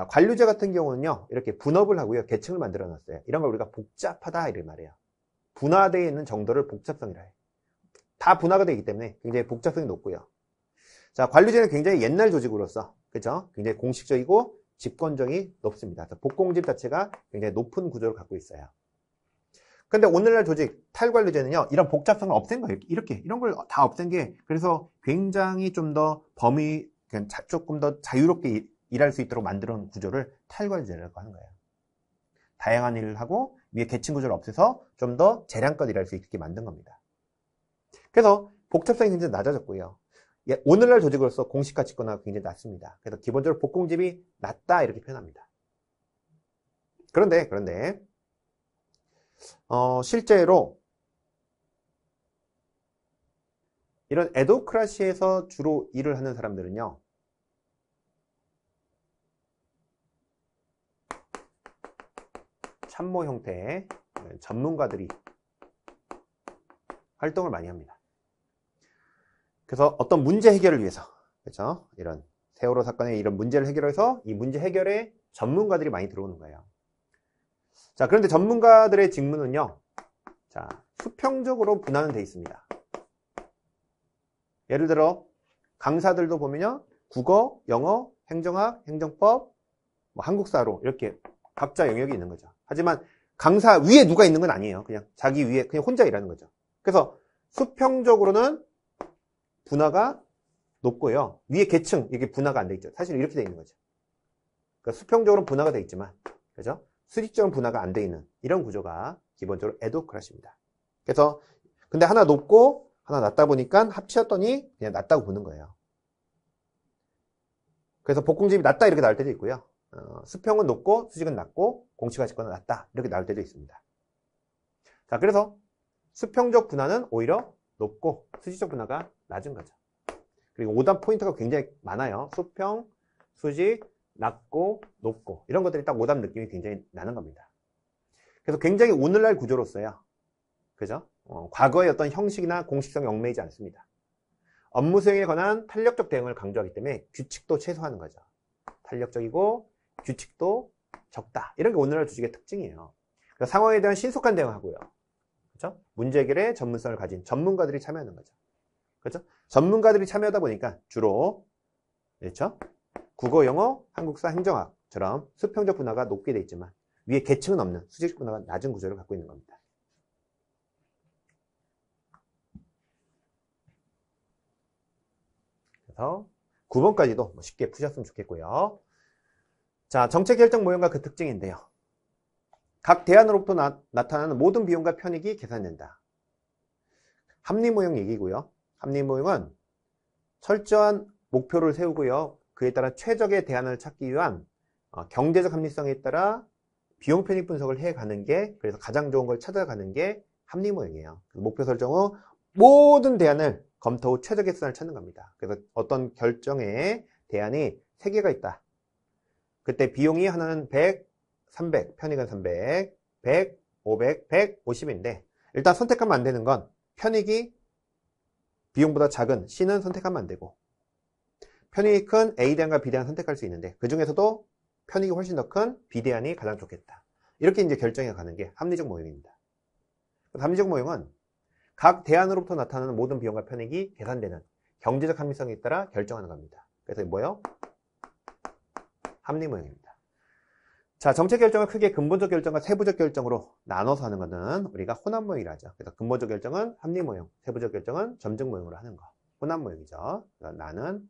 관료제 같은 경우는요, 이렇게 분업을 하고요, 계층을 만들어 놨어요. 이런 걸 우리가 복잡하다 이렇게 말해요. 분화되어 있는 정도를 복잡성이라 해요. 다 분화가 되기 때문에 굉장히 복잡성이 높고요. 자, 관료제는 굉장히 옛날 조직으로서, 그죠? 굉장히 공식적이고 집권적이 높습니다. 복공집 자체가 굉장히 높은 구조를 갖고 있어요. 근데 오늘날 조직, 탈관료제는요, 이런 복잡성을 없앤 거예요. 이런 걸 다 없앤 게, 그래서 굉장히 좀 더 조금 더 자유롭게 일할 수 있도록 만들어 놓은 구조를 탈관료제라고 하는 거예요. 다양한 일을 하고, 위에 계층 구조를 없애서 좀 더 재량껏 일할 수 있게 만든 겁니다. 그래서 복잡성이 굉장히 낮아졌고요. 오늘날 조직으로서 공식 가치권화가 굉장히 낮습니다. 그래서 기본적으로 복공집이 낮다 이렇게 표현합니다. 그런데 실제로 이런 에도크라시에서 주로 일을 하는 사람들은요, 참모 형태의 전문가들이 활동을 많이 합니다. 그래서 어떤 문제 해결을 위해서, 그렇죠? 이런 세월호 사건의 이런 문제를 해결해서 이 문제 해결에 전문가들이 많이 들어오는 거예요. 자, 그런데 전문가들의 직무는요, 자, 수평적으로 분할은 되어 있습니다. 예를 들어 강사들도 보면요, 국어, 영어, 행정학, 행정법, 뭐 한국사로 이렇게 각자 영역이 있는 거죠. 하지만 강사 위에 누가 있는 건 아니에요. 그냥 자기 위에 그냥 혼자 일하는 거죠. 그래서 수평적으로는 분화가 높고요, 위에 계층 이게 분화가 안 돼 있죠. 사실 이렇게 돼 있는 거죠. 그러니까 수평적으로 분화가 돼 있지만, 그죠? 수직적으로 분화가 안 돼 있는 이런 구조가 기본적으로 에도크라시입니다. 그래서 근데 하나 높고 하나 낮다 보니까 합치었더니 그냥 낮다고 보는 거예요. 그래서 복공집이 낮다 이렇게 나올 때도 있고요. 수평은 높고 수직은 낮고 공식가치권은 낮다 이렇게 나올 때도 있습니다. 자, 그래서 수평적 분화는 오히려 높고 수직적 분화가 낮은 거죠. 그리고 오답 포인트가 굉장히 많아요. 수평, 수직, 낮고 높고 이런 것들이 딱 오답 느낌이 굉장히 나는 겁니다. 그래서 굉장히 오늘날 구조로서요, 그죠? 과거의 어떤 형식이나 공식성이 얽매이지 않습니다. 업무 수행에 관한 탄력적 대응을 강조하기 때문에 규칙도 최소화하는 거죠. 탄력적이고 규칙도 적다. 이런 게 오늘날 조직의 특징이에요. 그래서 상황에 대한 신속한 대응하고요. 그렇죠? 문제 해결에 전문성을 가진 전문가들이 참여하는 거죠. 그렇죠? 전문가들이 참여하다 보니까 주로, 그렇죠? 국어, 영어, 한국사, 행정학처럼 수평적 분화가 높게 돼 있지만 위에 계층은 없는 수직적 분화가 낮은 구조를 갖고 있는 겁니다. 그래서 9번까지도 쉽게 푸셨으면 좋겠고요. 자, 정책 결정 모형과 그 특징인데요. 각 대안으로부터 나타나는 모든 비용과 편익이 계산된다. 합리 모형 얘기고요. 합리 모형은 철저한 목표를 세우고요, 그에 따라 최적의 대안을 찾기 위한 경제적 합리성에 따라 비용 편익 분석을 해가는 게, 그래서 가장 좋은 걸 찾아가는 게 합리 모형이에요. 목표 설정 후 모든 대안을 검토 후 최적의 수단을 찾는 겁니다. 그래서 어떤 결정에 대안이 3개가 있다. 그때 비용이 하나는 100, 300, 편익은 300, 100, 500, 150인데 일단 선택하면 안 되는 건 편익이 비용보다 작은 C는 선택하면 안 되고, 편익이 큰 A대안과 B대안 선택할 수 있는데 그 중에서도 편익이 훨씬 더 큰 B대안이 가장 좋겠다. 이렇게 이제 결정해 가는 게 합리적 모형입니다. 합리적 모형은 각 대안으로부터 나타나는 모든 비용과 편익이 계산되는 경제적 합리성에 따라 결정하는 겁니다. 그래서 뭐예요? 합리 모형입니다. 자, 정책 결정을 크게 근본적 결정과 세부적 결정으로 나눠서 하는 것은 우리가 혼합 모형이라 하죠. 그래서 근본적 결정은 합리 모형, 세부적 결정은 점증 모형으로 하는 거. 혼합 모형이죠. 나는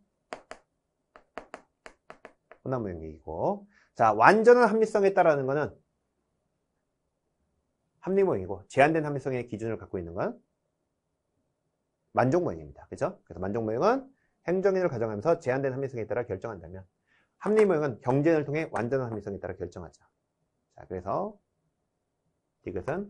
혼합 모형이고, 자, 완전한 합리성에 따라하는 것은 합리 모형이고, 제한된 합리성의 기준을 갖고 있는 건 만족 모형입니다. 그죠? 그래서 만족 모형은 행정인을 가정하면서 제한된 합리성에 따라 결정한다면, 합리 모형은 경쟁을 통해 완전한 합리성에 따라 결정하죠. 자, 그래서 이것은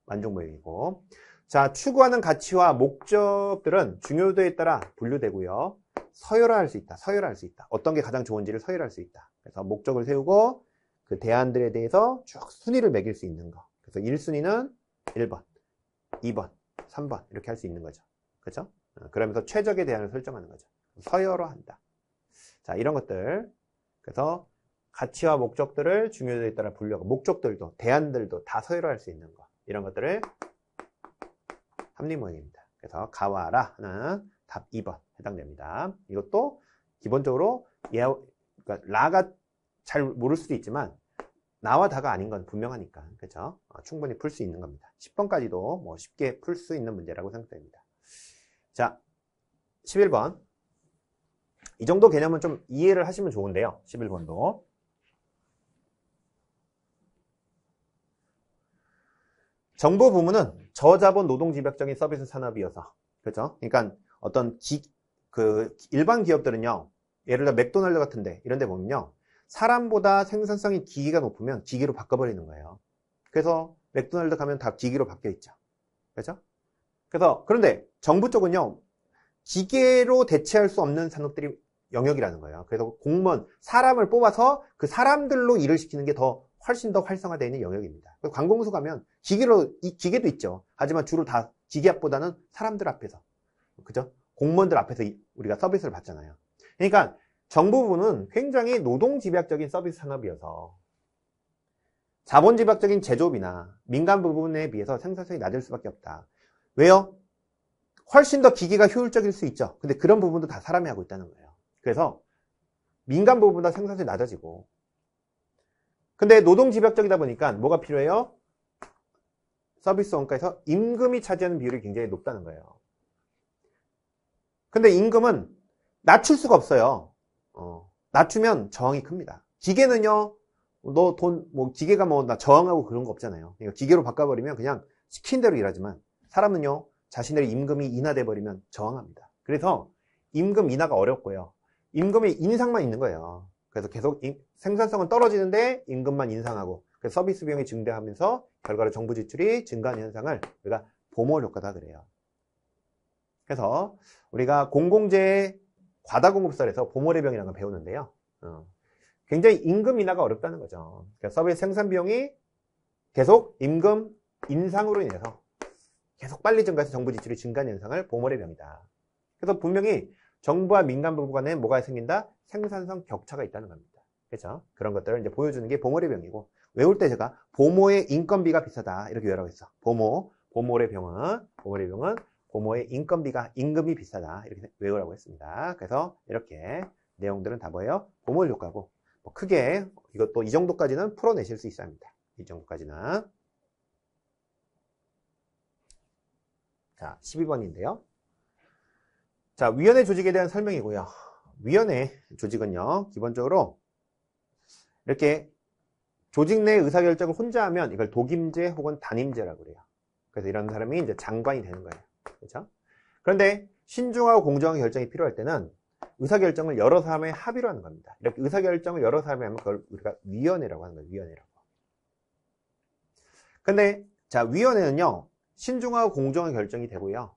만족 모형이고, 자, 추구하는 가치와 목적들은 중요도에 따라 분류되고요. 서열화할 수 있다. 서열화할 수 있다. 어떤 게 가장 좋은지를 서열할 수 있다. 그래서 목적을 세우고 그 대안들에 대해서 쭉 순위를 매길 수 있는 거. 그래서 1순위는 1번, 2번, 3번 이렇게 할 수 있는 거죠. 그렇죠? 그러면서 최적의 대안을 설정하는 거죠. 서열화한다. 자, 이런 것들. 그래서 가치와 목적들을 중요도에 따라 분류하고, 목적들도 대안들도 다 서열화할 수 있는 거. 이런 것들을 합리 모형입니다. 그래서 가와 라는 답 2번 해당됩니다. 이것도 기본적으로 그러니까 라가 잘 모를 수도 있지만 나와 다가 아닌 건 분명하니까, 그렇죠? 충분히 풀 수 있는 겁니다. 10번까지도 뭐 쉽게 풀 수 있는 문제라고 생각됩니다. 자, 11번. 이 정도 개념은 좀 이해를 하시면 좋은데요. 11번도. 정보 부문은 저자본 노동집약적인 서비스 산업이어서, 그렇죠? 그러니까 어떤 일반 기업들은요, 예를 들어 맥도날드 같은데 이런 데 보면요, 사람보다 생산성이 기계가 높으면 기계로 바꿔버리는 거예요. 그래서 맥도날드 가면 다 기계로 바뀌어 있죠. 그렇죠? 그래서 그런데 정부 쪽은요, 기계로 대체할 수 없는 산업들이 영역이라는 거예요. 그래서 공무원, 사람을 뽑아서 그 사람들로 일을 시키는 게 훨씬 더 활성화되어 있는 영역입니다. 관공서 가면 기계도 있죠. 하지만 주로 다 기계 앞보다는 사람들 앞에서, 그죠? 공무원들 앞에서 우리가 서비스를 받잖아요. 그러니까 정부 부분은 굉장히 노동집약적인 서비스 산업이어서 자본집약적인 제조업이나 민간 부분에 비해서 생산성이 낮을 수밖에 없다. 왜요? 훨씬 더 기계가 효율적일 수 있죠. 근데 그런 부분도 다 사람이 하고 있다는 거예요. 그래서 민간 부분보다 생산성이 낮아지고, 근데 노동집약적이다 보니까 뭐가 필요해요? 서비스 원가에서 임금이 차지하는 비율이 굉장히 높다는 거예요. 근데 임금은 낮출 수가 없어요. 낮추면 저항이 큽니다. 기계는요, 기계가 나 저항하고 그런 거 없잖아요. 그러니까 기계로 바꿔버리면 그냥 시킨 대로 일하지만, 사람은요, 자신의 임금이 인하돼 버리면 저항합니다. 그래서 임금 인하가 어렵고요. 임금의 인상만 있는 거예요. 그래서 계속 생산성은 떨어지는데 임금만 인상하고, 그래서 서비스 비용이 증대하면서 결과로 정부 지출이 증가하는 현상을 우리가 보몰 효과다 그래요. 그래서 우리가 공공재의 과다공급설에서 보몰의 병이라는 걸 배우는데요. 굉장히 임금 인하가 어렵다는 거죠. 그러니까 서비스 생산 비용이 계속 임금 인상으로 인해서 계속 빨리 증가해서 정부 지출이 증가하는 현상을 보몰의 병이다. 그래서 분명히 정부와 민간 부분 간에 뭐가 생긴다? 생산성 격차가 있다는 겁니다. 그렇죠? 그런 것들을 이제 보여주는 게 보몰의 병이고, 외울 때 제가 보모의 인건비가 비싸다 이렇게 외우라고 했어. 보몰의 병은 보모의 임금이 비싸다 이렇게 외우라고 했습니다. 그래서 이렇게 내용들은 다 뭐예요? 보몰 효과고, 크게 이것도 이 정도까지는 풀어내실 수 있어야 합니다. 이 정도까지는. 자, 12번인데요. 자, 위원회 조직에 대한 설명이고요. 위원회 조직은요, 기본적으로 이렇게 조직 내 의사결정을 혼자 하면 이걸 독임제 혹은 단임제라고 그래요. 그래서 이런 사람이 이제 장관이 되는 거예요. 그렇죠? 그런데 신중하고 공정한 결정이 필요할 때는 의사결정을 여러 사람의 합의로 하는 겁니다. 이렇게 의사결정을 여러 사람이 하면 그걸 우리가 위원회라고 하는 거예요. 위원회라고. 근데 자, 위원회는요, 신중하고 공정한 결정이 되고요.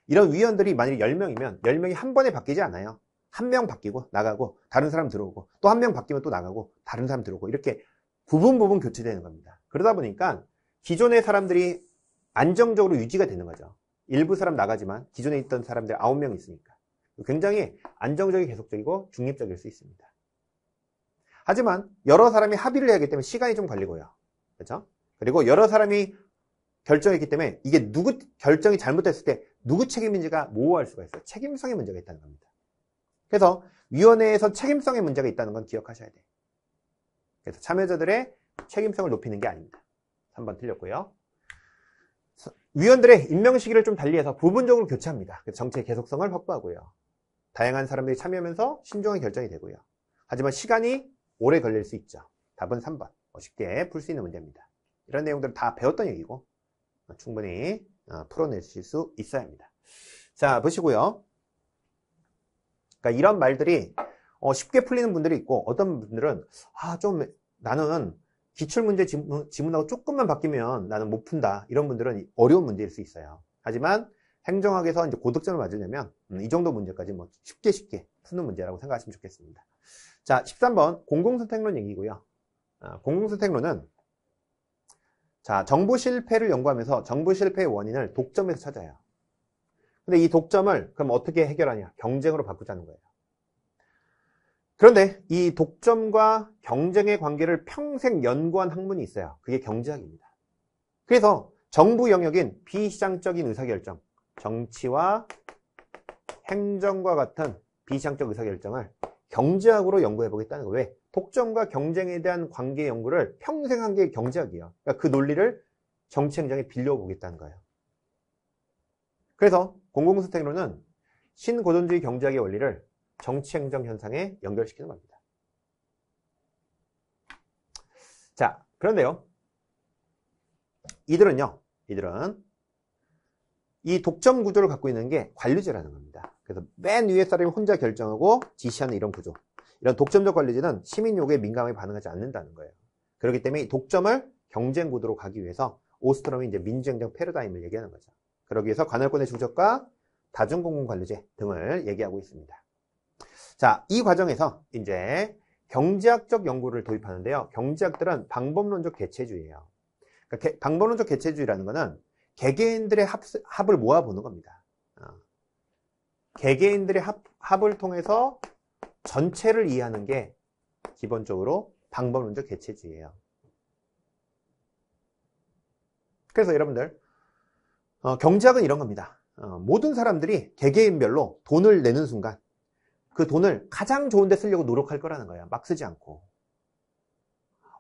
이런 위원들이 만약에 10명이면 10명이 한 번에 바뀌지 않아요. 한 명 바뀌고 나가고 다른 사람 들어오고 또 한 명 바뀌면 또 나가고 다른 사람 들어오고 이렇게 부분 교체되는 겁니다. 그러다 보니까 기존의 사람들이 안정적으로 유지가 되는 거죠. 일부 사람 나가지만 기존에 있던 사람들 9명 있으니까 굉장히 안정적이고 계속적이고 중립적일 수 있습니다. 하지만 여러 사람이 합의를 해야 하기 때문에 시간이 좀 걸리고요. 그렇죠? 그리고 여러 사람이 결정했기 때문에 이게 결정이 잘못됐을 때 누구 책임인지가 모호할 수가 있어요. 책임성의 문제가 있다는 겁니다. 그래서 위원회에서 책임성의 문제가 있다는 건 기억하셔야 돼요. 그래서 참여자들의 책임성을 높이는 게 아닙니다. 3번 틀렸고요. 위원들의 임명 시기를 좀 달리해서 부분적으로 교체합니다. 그래서 정치의 계속성을 확보하고요. 다양한 사람들이 참여하면서 신중한 결정이 되고요. 하지만 시간이 오래 걸릴 수 있죠. 답은 3번. 쉽게 풀 수 있는 문제입니다. 이런 내용들을 다 배웠던 얘기고 충분히 풀어내실 수 있어야 합니다. 자, 보시고요. 그러니까 이런 말들이 쉽게 풀리는 분들이 있고, 어떤 분들은 좀 나는 기출문제 지문하고 조금만 바뀌면 나는 못 푼다, 이런 분들은 어려운 문제일 수 있어요. 하지만 행정학에서 이제 고득점을 맞으려면 이 정도 문제까지 쉽게 푸는 문제라고 생각하시면 좋겠습니다. 자, 13번 공공선택론 얘기고요. 공공선택론은 자, 정부 실패를 연구하면서 정부 실패의 원인을 독점에서 찾아요. 근데 이 독점을 그럼 어떻게 해결하냐? 경쟁으로 바꾸자는 거예요. 그런데 이 독점과 경쟁의 관계를 평생 연구한 학문이 있어요. 그게 경제학입니다. 그래서 정부 영역인 비시장적인 의사결정, 정치와 행정과 같은 비시장적 의사결정을 경제학으로 연구해 보겠다는 거예요. 왜? 독점과 경쟁에 대한 관계 연구를 평생 한 게 경제학이에요. 그러니까 그 논리를 정치 행정에 빌려보겠다는 거예요. 그래서 공공선택론은 신고전주의 경제학의 원리를 정치 행정 현상에 연결시키는 겁니다. 자, 그런데요, 이들은 이 독점 구조를 갖고 있는 게 관료제라는 겁니다. 그래서 맨 위에 사람이 혼자 결정하고 지시하는 이런 구조. 이런 독점적 관료제는 시민 요구에 민감하게 반응하지 않는다는 거예요. 그렇기 때문에 이 독점을 경쟁 구도로 가기 위해서 오스트롬이 이제 민주행정 패러다임을 얘기하는 거죠. 그러기 위해서 관할권의 중첩과 다중공공관료제 등을 얘기하고 있습니다. 자, 이 과정에서 이제 경제학적 연구를 도입하는데요. 경제학들은 방법론적 개체주의예요. 그러니까 방법론적 개체주의라는 거는 개개인들의 합을 모아보는 겁니다. 개개인들의 합을 통해서 전체를 이해하는 게 기본적으로 방법론적 개체주의예요. 그래서 여러분들 경제학은 이런 겁니다. 모든 사람들이 개개인별로 돈을 내는 순간 그 돈을 가장 좋은 데 쓰려고 노력할 거라는 거예요. 막 쓰지 않고.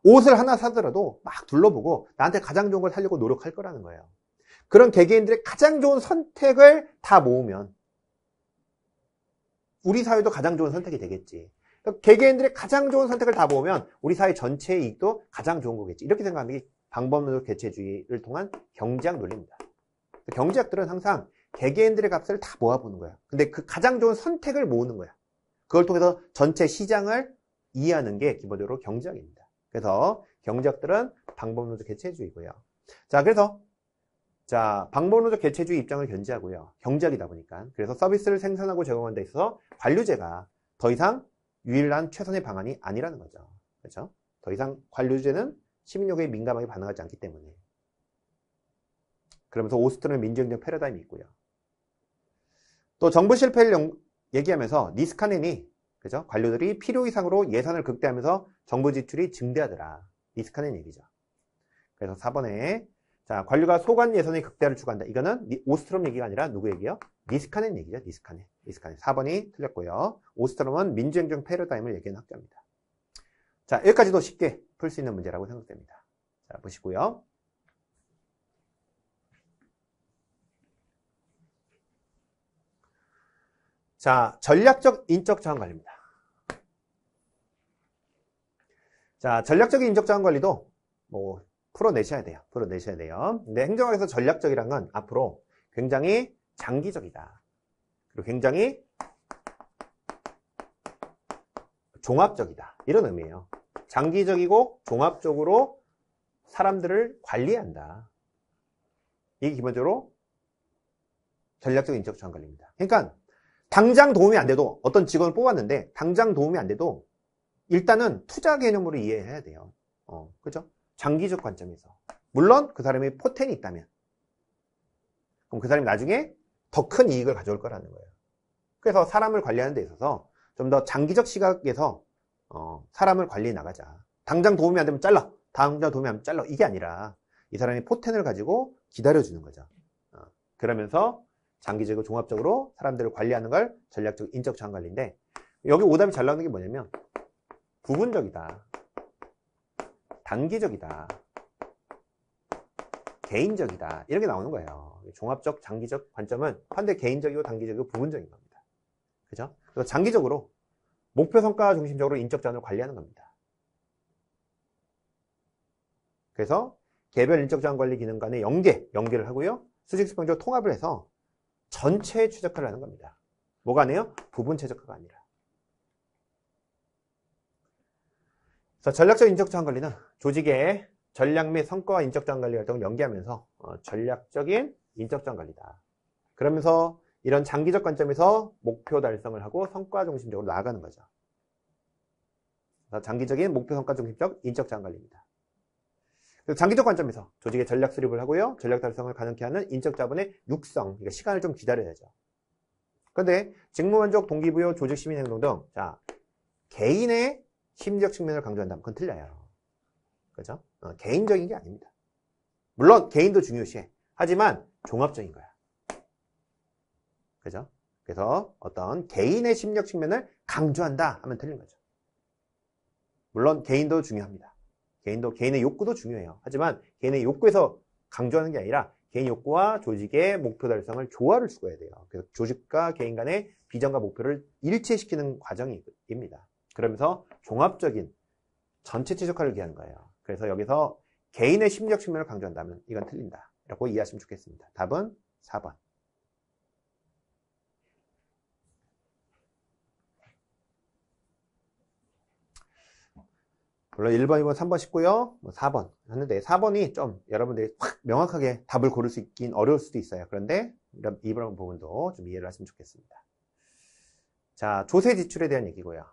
옷을 하나 사더라도 막 둘러보고 나한테 가장 좋은 걸 사려고 노력할 거라는 거예요. 그런 개개인들의 가장 좋은 선택을 다 모으면 우리 사회도 가장 좋은 선택이 되겠지. 그러니까 개개인들의 가장 좋은 선택을 다 모으면 우리 사회 전체의 이익도 가장 좋은 거겠지. 이렇게 생각하는 게 방법론적 개체주의를 통한 경제학 논리입니다. 경제학들은 항상 개개인들의 값을 다 모아보는 거야. 근데 그 가장 좋은 선택을 모으는 거야. 그걸 통해서 전체 시장을 이해하는 게 기본적으로 경제학입니다. 그래서 경제학들은 방법론적 개체주의고요. 자, 그래서 방법론적 개체주의 입장을 견지하고요. 경제학이다 보니까. 그래서 서비스를 생산하고 제공하는 데 있어서 관료제가 더 이상 유일한 최선의 방안이 아니라는 거죠. 그렇죠? 더 이상 관료제는 시민 요구에 민감하게 반응하지 않기 때문에. 그러면서 오스트롬의 민주행정 패러다임이 있고요. 또 정부 실패를 얘기하면서 니스카넨이, 그죠? 관료들이 필요 이상으로 예산을 극대화하면서 정부 지출이 증대하더라. 니스카넨 얘기죠. 그래서 4번에 관료가 소관 예산의 극대화를 추구한다. 이거는 오스트롬 얘기가 아니라 누구 얘기요? 니스카넨 얘기죠. 니스카넨. 4번이 틀렸고요. 오스트롬은 민주행정 패러다임을 얘기하는 학자입니다. 자, 여기까지도 쉽게 풀 수 있는 문제라고 생각됩니다. 자, 보시고요. 자, 전략적 인적 자원 관리입니다. 자, 전략적인 인적 자원 관리도 풀어내셔야 돼요. 근데 행정학에서 전략적이란 건 앞으로 굉장히 장기적이다. 그리고 굉장히 종합적이다. 이런 의미예요. 장기적이고 종합적으로 사람들을 관리해야 한다. 이게 기본적으로 전략적인 인적 자원 관리입니다. 그러니까 당장 도움이 안 돼도 어떤 직원을 뽑았는데 당장 도움이 안 돼도 일단은 투자 개념으로 이해해야 돼요. 그죠? 장기적 관점에서. 물론 그 사람이 포텐이 있다면 그럼 그 사람이 나중에 더 큰 이익을 가져올 거라는 거예요. 그래서 사람을 관리하는 데 있어서 좀 더 장기적 시각에서 사람을 관리해 나가자. 당장 도움이 안 되면 잘라. 당장 도움이 안 되면 잘라. 이게 아니라 이 사람이 포텐을 가지고 기다려주는 거죠. 그러면서 장기적이고 종합적으로 사람들을 관리하는 걸 전략적 인적 자원 관리인데 여기 오답이 잘 나오는 게 뭐냐면 부분적이다. 단기적이다. 개인적이다. 이렇게 나오는 거예요. 종합적, 장기적 관점은 반대 개인적이고 단기적이고 부분적인 겁니다. 그죠? 그래서 장기적으로 목표 성과 중심적으로 인적 자원을 관리하는 겁니다. 그래서 개별 인적 자원 관리 기능 간의 연계를 하고요. 수직 수평적 통합을 해서 전체 최적화를 하는 겁니다. 뭐가 아니에요? 부분 최적화가 아니라. 그래서 전략적 인적 자원 관리는 조직의 전략 및 성과와 인적 자원 관리 활동을 연계하면서 전략적인 인적 자원 관리다. 그러면서 이런 장기적 관점에서 목표 달성을 하고 성과 중심적으로 나아가는 거죠. 그래서 장기적인 목표 성과 중심적 인적 자원 관리입니다. 그래서 장기적 관점에서 조직의 전략 수립을 하고요. 전략 달성을 가능케 하는 인적 자본의 육성, 그러니까 시간을 좀 기다려야죠. 그런데 직무만족, 동기부여, 조직 시민 행동 등 개인의 심리적 측면을 강조한다면 그건 틀려요. 그죠? 개인적인 게 아닙니다. 물론 개인도 중요시해. 하지만 종합적인 거야. 그죠? 그래서 어떤 개인의 심리적 측면을 강조한다 하면 틀린 거죠. 물론 개인도 중요합니다. 개인의 욕구도 중요해요. 하지만 개인의 욕구에서 강조하는 게 아니라 개인 욕구와 조직의 목표 달성을 조화를 추구해야 돼요. 그래서 조직과 개인 간의 비전과 목표를 일치시키는 과정입니다. 그러면서 종합적인 전체 최적화를 기하는 거예요. 그래서 여기서 개인의 심리적 측면을 강조한다면 이건 틀린다 라고 이해하시면 좋겠습니다. 답은 4번. 물론 1번, 2번, 3번 쉽고요. 뭐 4번 했는데 4번이 좀 여러분들이 확 명확하게 답을 고를 수 있긴 어려울 수도 있어요. 그런데 이번 부분도 좀 이해를 하시면 좋겠습니다. 자, 조세 지출에 대한 얘기고요.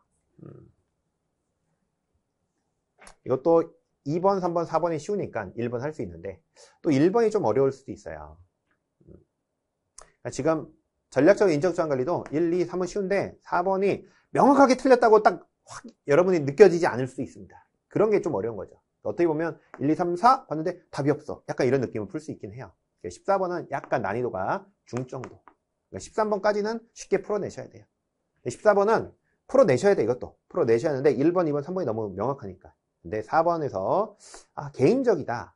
이것도 2번, 3번, 4번이 쉬우니까 1번 할 수 있는데 또 1번이 좀 어려울 수도 있어요. 지금 전략적 인적자산 관리도 1, 2, 3은 쉬운데 4번이 명확하게 틀렸다고 딱 확 여러분이 느껴지지 않을 수도 있습니다. 그런 게 좀 어려운 거죠. 어떻게 보면 1, 2, 3, 4 봤는데 답이 없어. 약간 이런 느낌을 풀 수 있긴 해요. 14번은 약간 난이도가 중정도. 13번까지는 쉽게 풀어내셔야 돼요. 14번은 풀어내셔야 돼, 이것도. 풀어내셔야 하는데 1번, 2번, 3번이 너무 명확하니까. 근데 4번에서 개인적이다.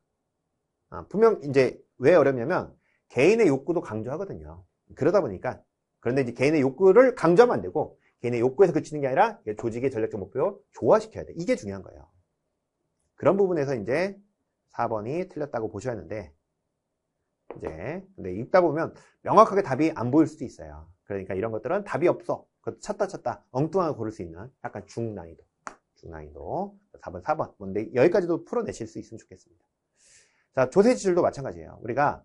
분명 이제 왜 어렵냐면 개인의 욕구도 강조하거든요. 그러다 보니까 그런데 이제 개인의 욕구를 강조하면 안 되고 개인의 욕구에서 그치는 게 아니라 조직의 전략적 목표 조화시켜야 돼. 이게 중요한 거예요. 그런 부분에서 이제 4번이 틀렸다고 보셔야 하는데 이제 근데 읽다 보면 명확하게 답이 안 보일 수도 있어요. 그러니까 이런 것들은 답이 없어. 찾다 엉뚱하게 고를 수 있는 약간 중난이도 4번 4번 뭔데 여기까지도 풀어내실 수 있으면 좋겠습니다. 자, 조세 지출도 마찬가지예요. 우리가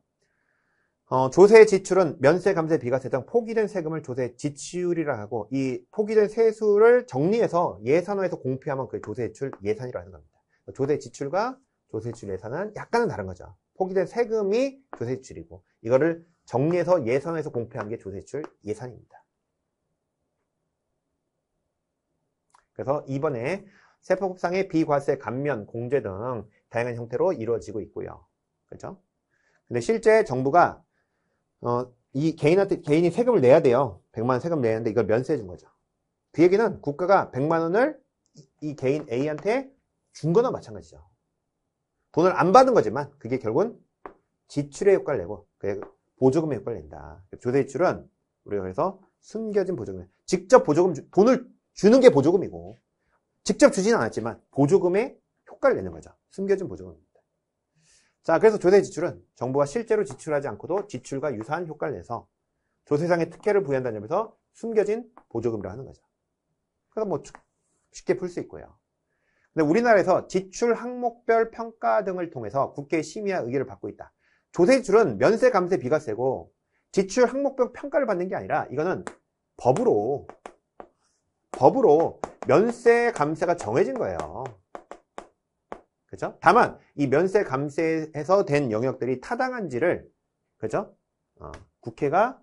조세 지출은 면세, 감세, 비과세 등 포기된 세금을 조세 지출이라 하고 이 포기된 세수를 정리해서 예산화해서 공표하면 그게 조세 지출 예산이라고 하는 겁니다. 조세 지출과 조세 지출 예산은 약간은 다른 거죠. 포기된 세금이 조세 지출이고 이거를 정리해서 예산화해서 공표한 게 조세 지출 예산입니다. 그래서 이번에 세법상의 비과세, 감면, 공제 등 다양한 형태로 이루어지고 있고요. 그렇죠? 근데 실제 정부가 이 개인이 세금을 내야 돼요. 100만 원 세금 내야 하는데 이걸 면세해 준 거죠. 그 얘기는 국가가 100만 원을 이 개인 A한테 준 거나 마찬가지죠. 돈을 안 받은 거지만 그게 결국은 지출의 효과를 내고 그게 보조금의 효과를 낸다. 조세 지출은 우리가 그래서 숨겨진 보조금, 직접 보조금 돈을 주는 게 보조금이고 직접 주지는 않았지만 보조금의 효과를 내는 거죠. 숨겨진 보조금입니다. 자, 그래서 조세 지출은 정부가 실제로 지출하지 않고도 지출과 유사한 효과를 내서 조세상의 특혜를 부여한다는 점에서 숨겨진 보조금이라고 하는 거죠. 그래서 뭐 쉽게 풀 수 있고요. 근데 우리나라에서 지출 항목별 평가 등을 통해서 국회의 심의와 의결을 받고 있다. 조세 지출은 면세, 감세, 비과세고 지출 항목별 평가를 받는 게 아니라 이거는 법으로 면세, 감세가 정해진 거예요. 그죠? 다만 이 면세, 감세에서 된 영역들이 타당한지를 그죠? 국회가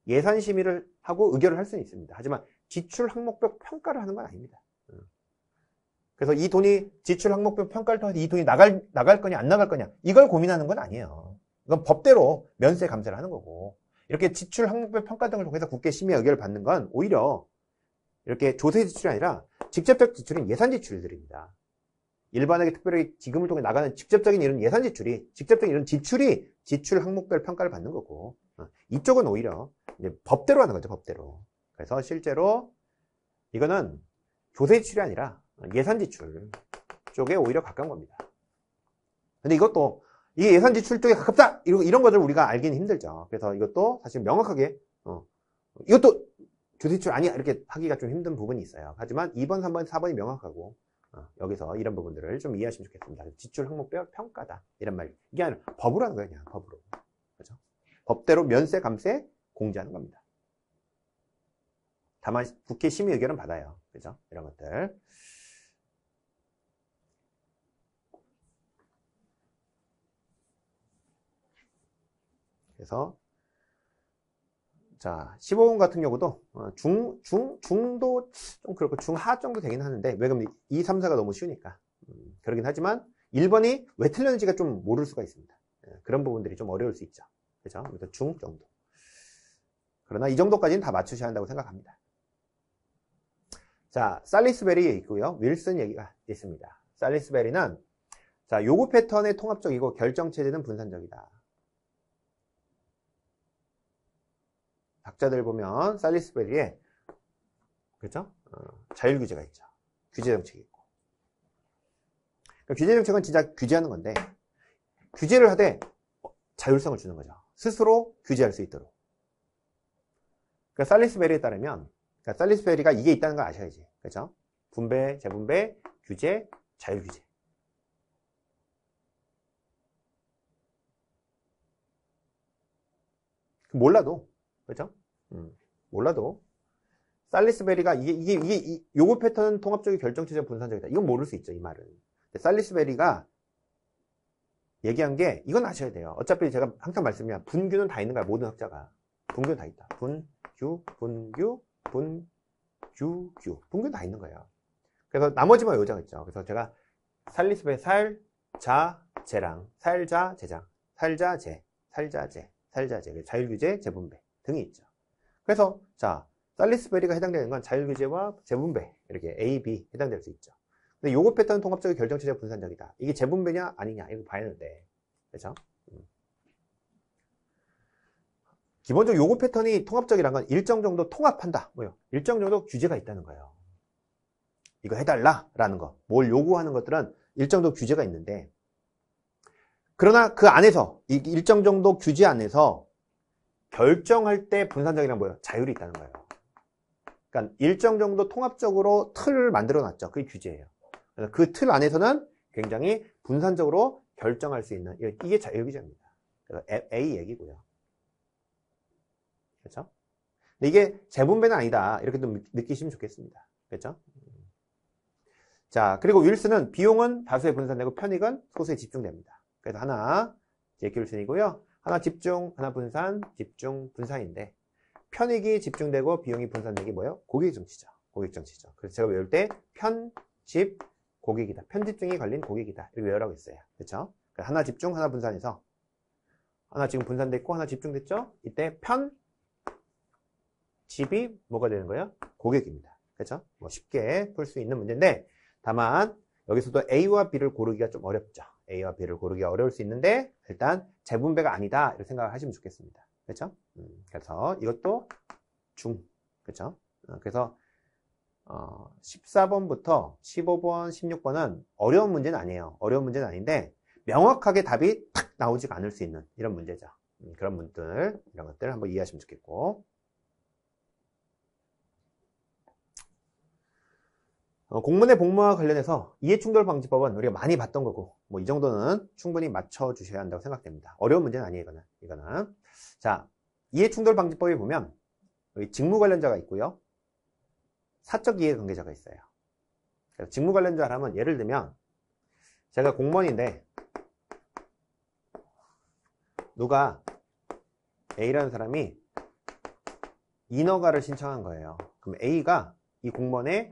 예산 심의를 하고 의결을 할 수는 있습니다. 하지만 지출 항목별 평가를 하는 건 아닙니다. 그래서 이 돈이 지출 항목별 평가를 통해서 이 돈이 나갈 거냐 안 나갈 거냐 이걸 고민하는 건 아니에요. 이건 법대로 면세, 감세를 하는 거고 이렇게 지출 항목별 평가 등을 통해서 국회 심의 의결을 받는 건 오히려 이렇게 조세 지출이 아니라 직접적 지출인 예산 지출들입니다. 일반에게 특별하게 기금을 통해 나가는 직접적인 이런 예산 지출이, 직접적인 이런 지출이 지출 항목별 평가를 받는 거고, 이쪽은 오히려 이제 법대로 하는 거죠, 법대로. 그래서 실제로 이거는 조세 지출이 아니라 예산 지출 쪽에 오히려 가까운 겁니다. 근데 이것도 이게 예산 지출 쪽에 가깝다! 이런 것을 우리가 알기는 힘들죠. 그래서 이것도 사실 명확하게, 이것도 조세 지출 아니야! 이렇게 하기가 좀 힘든 부분이 있어요. 하지만 2번, 3번, 4번이 명확하고, 여기서 이런 부분들을 좀 이해하시면 좋겠습니다. 지출 항목별 평가다. 이런 말. 이게 아니라 법으로 하는 거예요, 그냥 법으로. 그죠? 법대로 면세, 감세 공제하는 겁니다. 다만 국회 심의 의결은 받아요. 그죠? 이런 것들. 그래서 자, 15번 같은 경우도 중도 좀 그렇고 중하 정도 되긴 하는데 왜 그러면 2, 3, 4가 너무 쉬우니까 그러긴 하지만 1번이 왜 틀렸는지가 좀 모를 수가 있습니다. 그런 부분들이 좀 어려울 수 있죠. 그죠? 그래서 중 정도. 그러나 이 정도까지는 다 맞추셔야 한다고 생각합니다. 자, 살리스베리 있고요. 윌슨 얘기가 있습니다. 살리스베리는 자, 요구 패턴의 통합적이고 결정체제는 분산적이다. 학자들 보면 살리스베리에 그렇죠? 자율규제가 있죠. 규제정책이 있고. 그러니까 규제정책은 진짜 규제하는 건데 규제를 하되 자율성을 주는 거죠. 스스로 규제할 수 있도록. 그러니까 살리스베리에 따르면 그러니까 살리스베리가 이게 있다는 걸 아셔야지. 그렇죠? 분배, 재분배, 규제, 자율규제. 몰라도, 그죠? 몰라도. 살리스베리가 요거 패턴은 통합적이 결정체적 분산적이다. 이건 모를 수 있죠, 이 말은. 살리스베리가 얘기한 게, 이건 아셔야 돼요. 어차피 제가 항상 말씀드리면, 분규는 다 있는 거야, 모든 학자가. 분규는 다 있다. 분규, 규. 분규는 다 있는 거예요. 그래서 나머지만 외우자고 했죠. 그래서 제가 살리스베리 살자제랑 살자제장, 살자제, 자율규제, 재분배 등이 있죠. 그래서 자, 살리스베리가 해당되는 건 자율규제와 재분배, 이렇게 A, B 해당될 수 있죠. 근데 요거 패턴은 통합적이 결정체적 분산적이다. 이게 재분배냐 아니냐 이거 봐야 되는데, 그렇죠? 기본적으로 요거 패턴이 통합적이란 건 일정 정도 통합한다. 뭐요? 일정 정도 규제가 있다는 거예요. 이거 해달라라는 거, 뭘 요구하는 것들은 일정 정도 규제가 있는데, 그러나 그 안에서 일정 정도 규제 안에서 결정할 때 분산적이란 뭐예요? 자율이 있다는 거예요. 그러니까 일정 정도 통합적으로 틀을 만들어 놨죠. 그게 규제예요. 그래서 그 틀 안에서는 굉장히 분산적으로 결정할 수 있는, 이게 자율규제입니다. 그래서 A 얘기고요. 그렇죠? 근데 이게 재분배는 아니다. 이렇게 좀 느끼시면 좋겠습니다. 그렇죠? 자, 그리고 윌슨은 비용은 다수에 분산되고 편익은 소수에 집중됩니다. 그래서 하나 JK 윌슨이고요. 하나 집중, 하나 분산, 집중, 분산인데, 편익이 집중되고 비용이 분산되기 뭐예요? 고객정치죠. 고객정치죠. 그래서 제가 외울 때 편집, 고객이다. 편집증이 걸린 고객이다. 이렇게 외우라고 했어요. 그렇죠? 하나 집중, 하나 분산해서 하나 지금 분산됐고 하나 집중됐죠? 이때 편집이 뭐가 되는 거예요? 고객입니다. 그렇죠? 뭐 쉽게 풀 수 있는 문제인데, 다만 여기서도 A와 B를 고르기가 좀 어렵죠. A와 B를 고르기가 어려울 수 있는데, 일단 재분배가 아니다 이렇게 생각을 하시면 좋겠습니다. 그렇죠? 그래서 이것도 중, 그렇죠? 그래서 14번부터 15번, 16번은 어려운 문제는 아니에요. 어려운 문제는 아닌데 명확하게 답이 탁 나오지가 않을 수 있는 이런 문제죠. 그런 문들, 이런 것들 한번 이해하시면 좋겠고, 공문의 복무와 관련해서 이해충돌 방지법은 우리가 많이 봤던 거고, 뭐 이 정도는 충분히 맞춰주셔야 한다고 생각됩니다. 어려운 문제는 아니에요, 이거는. 자, 이해충돌 방지법에 보면 여기 직무 관련자가 있고요, 사적 이해관계자가 있어요. 그래서 직무 관련자라면 예를 들면 제가 공무원인데 누가 A라는 사람이 인허가를 신청한 거예요. 그럼 A가 이 공무원의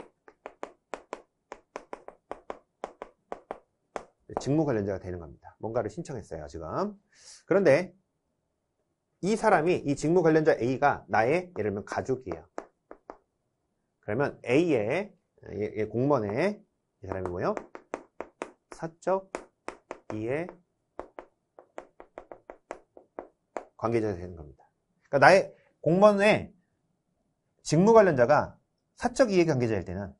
직무 관련자가 되는 겁니다. 뭔가를 신청했어요, 지금. 그런데 이 사람이, 이 직무 관련자 A가 나의 예를 들면 가족이에요. 그러면 A의 공무원의 이 사람이 뭐예요? 사적 이해 관계자가 되는 겁니다. 그러니까 나의 공무원의 직무 관련자가 사적 이해 관계자일 때는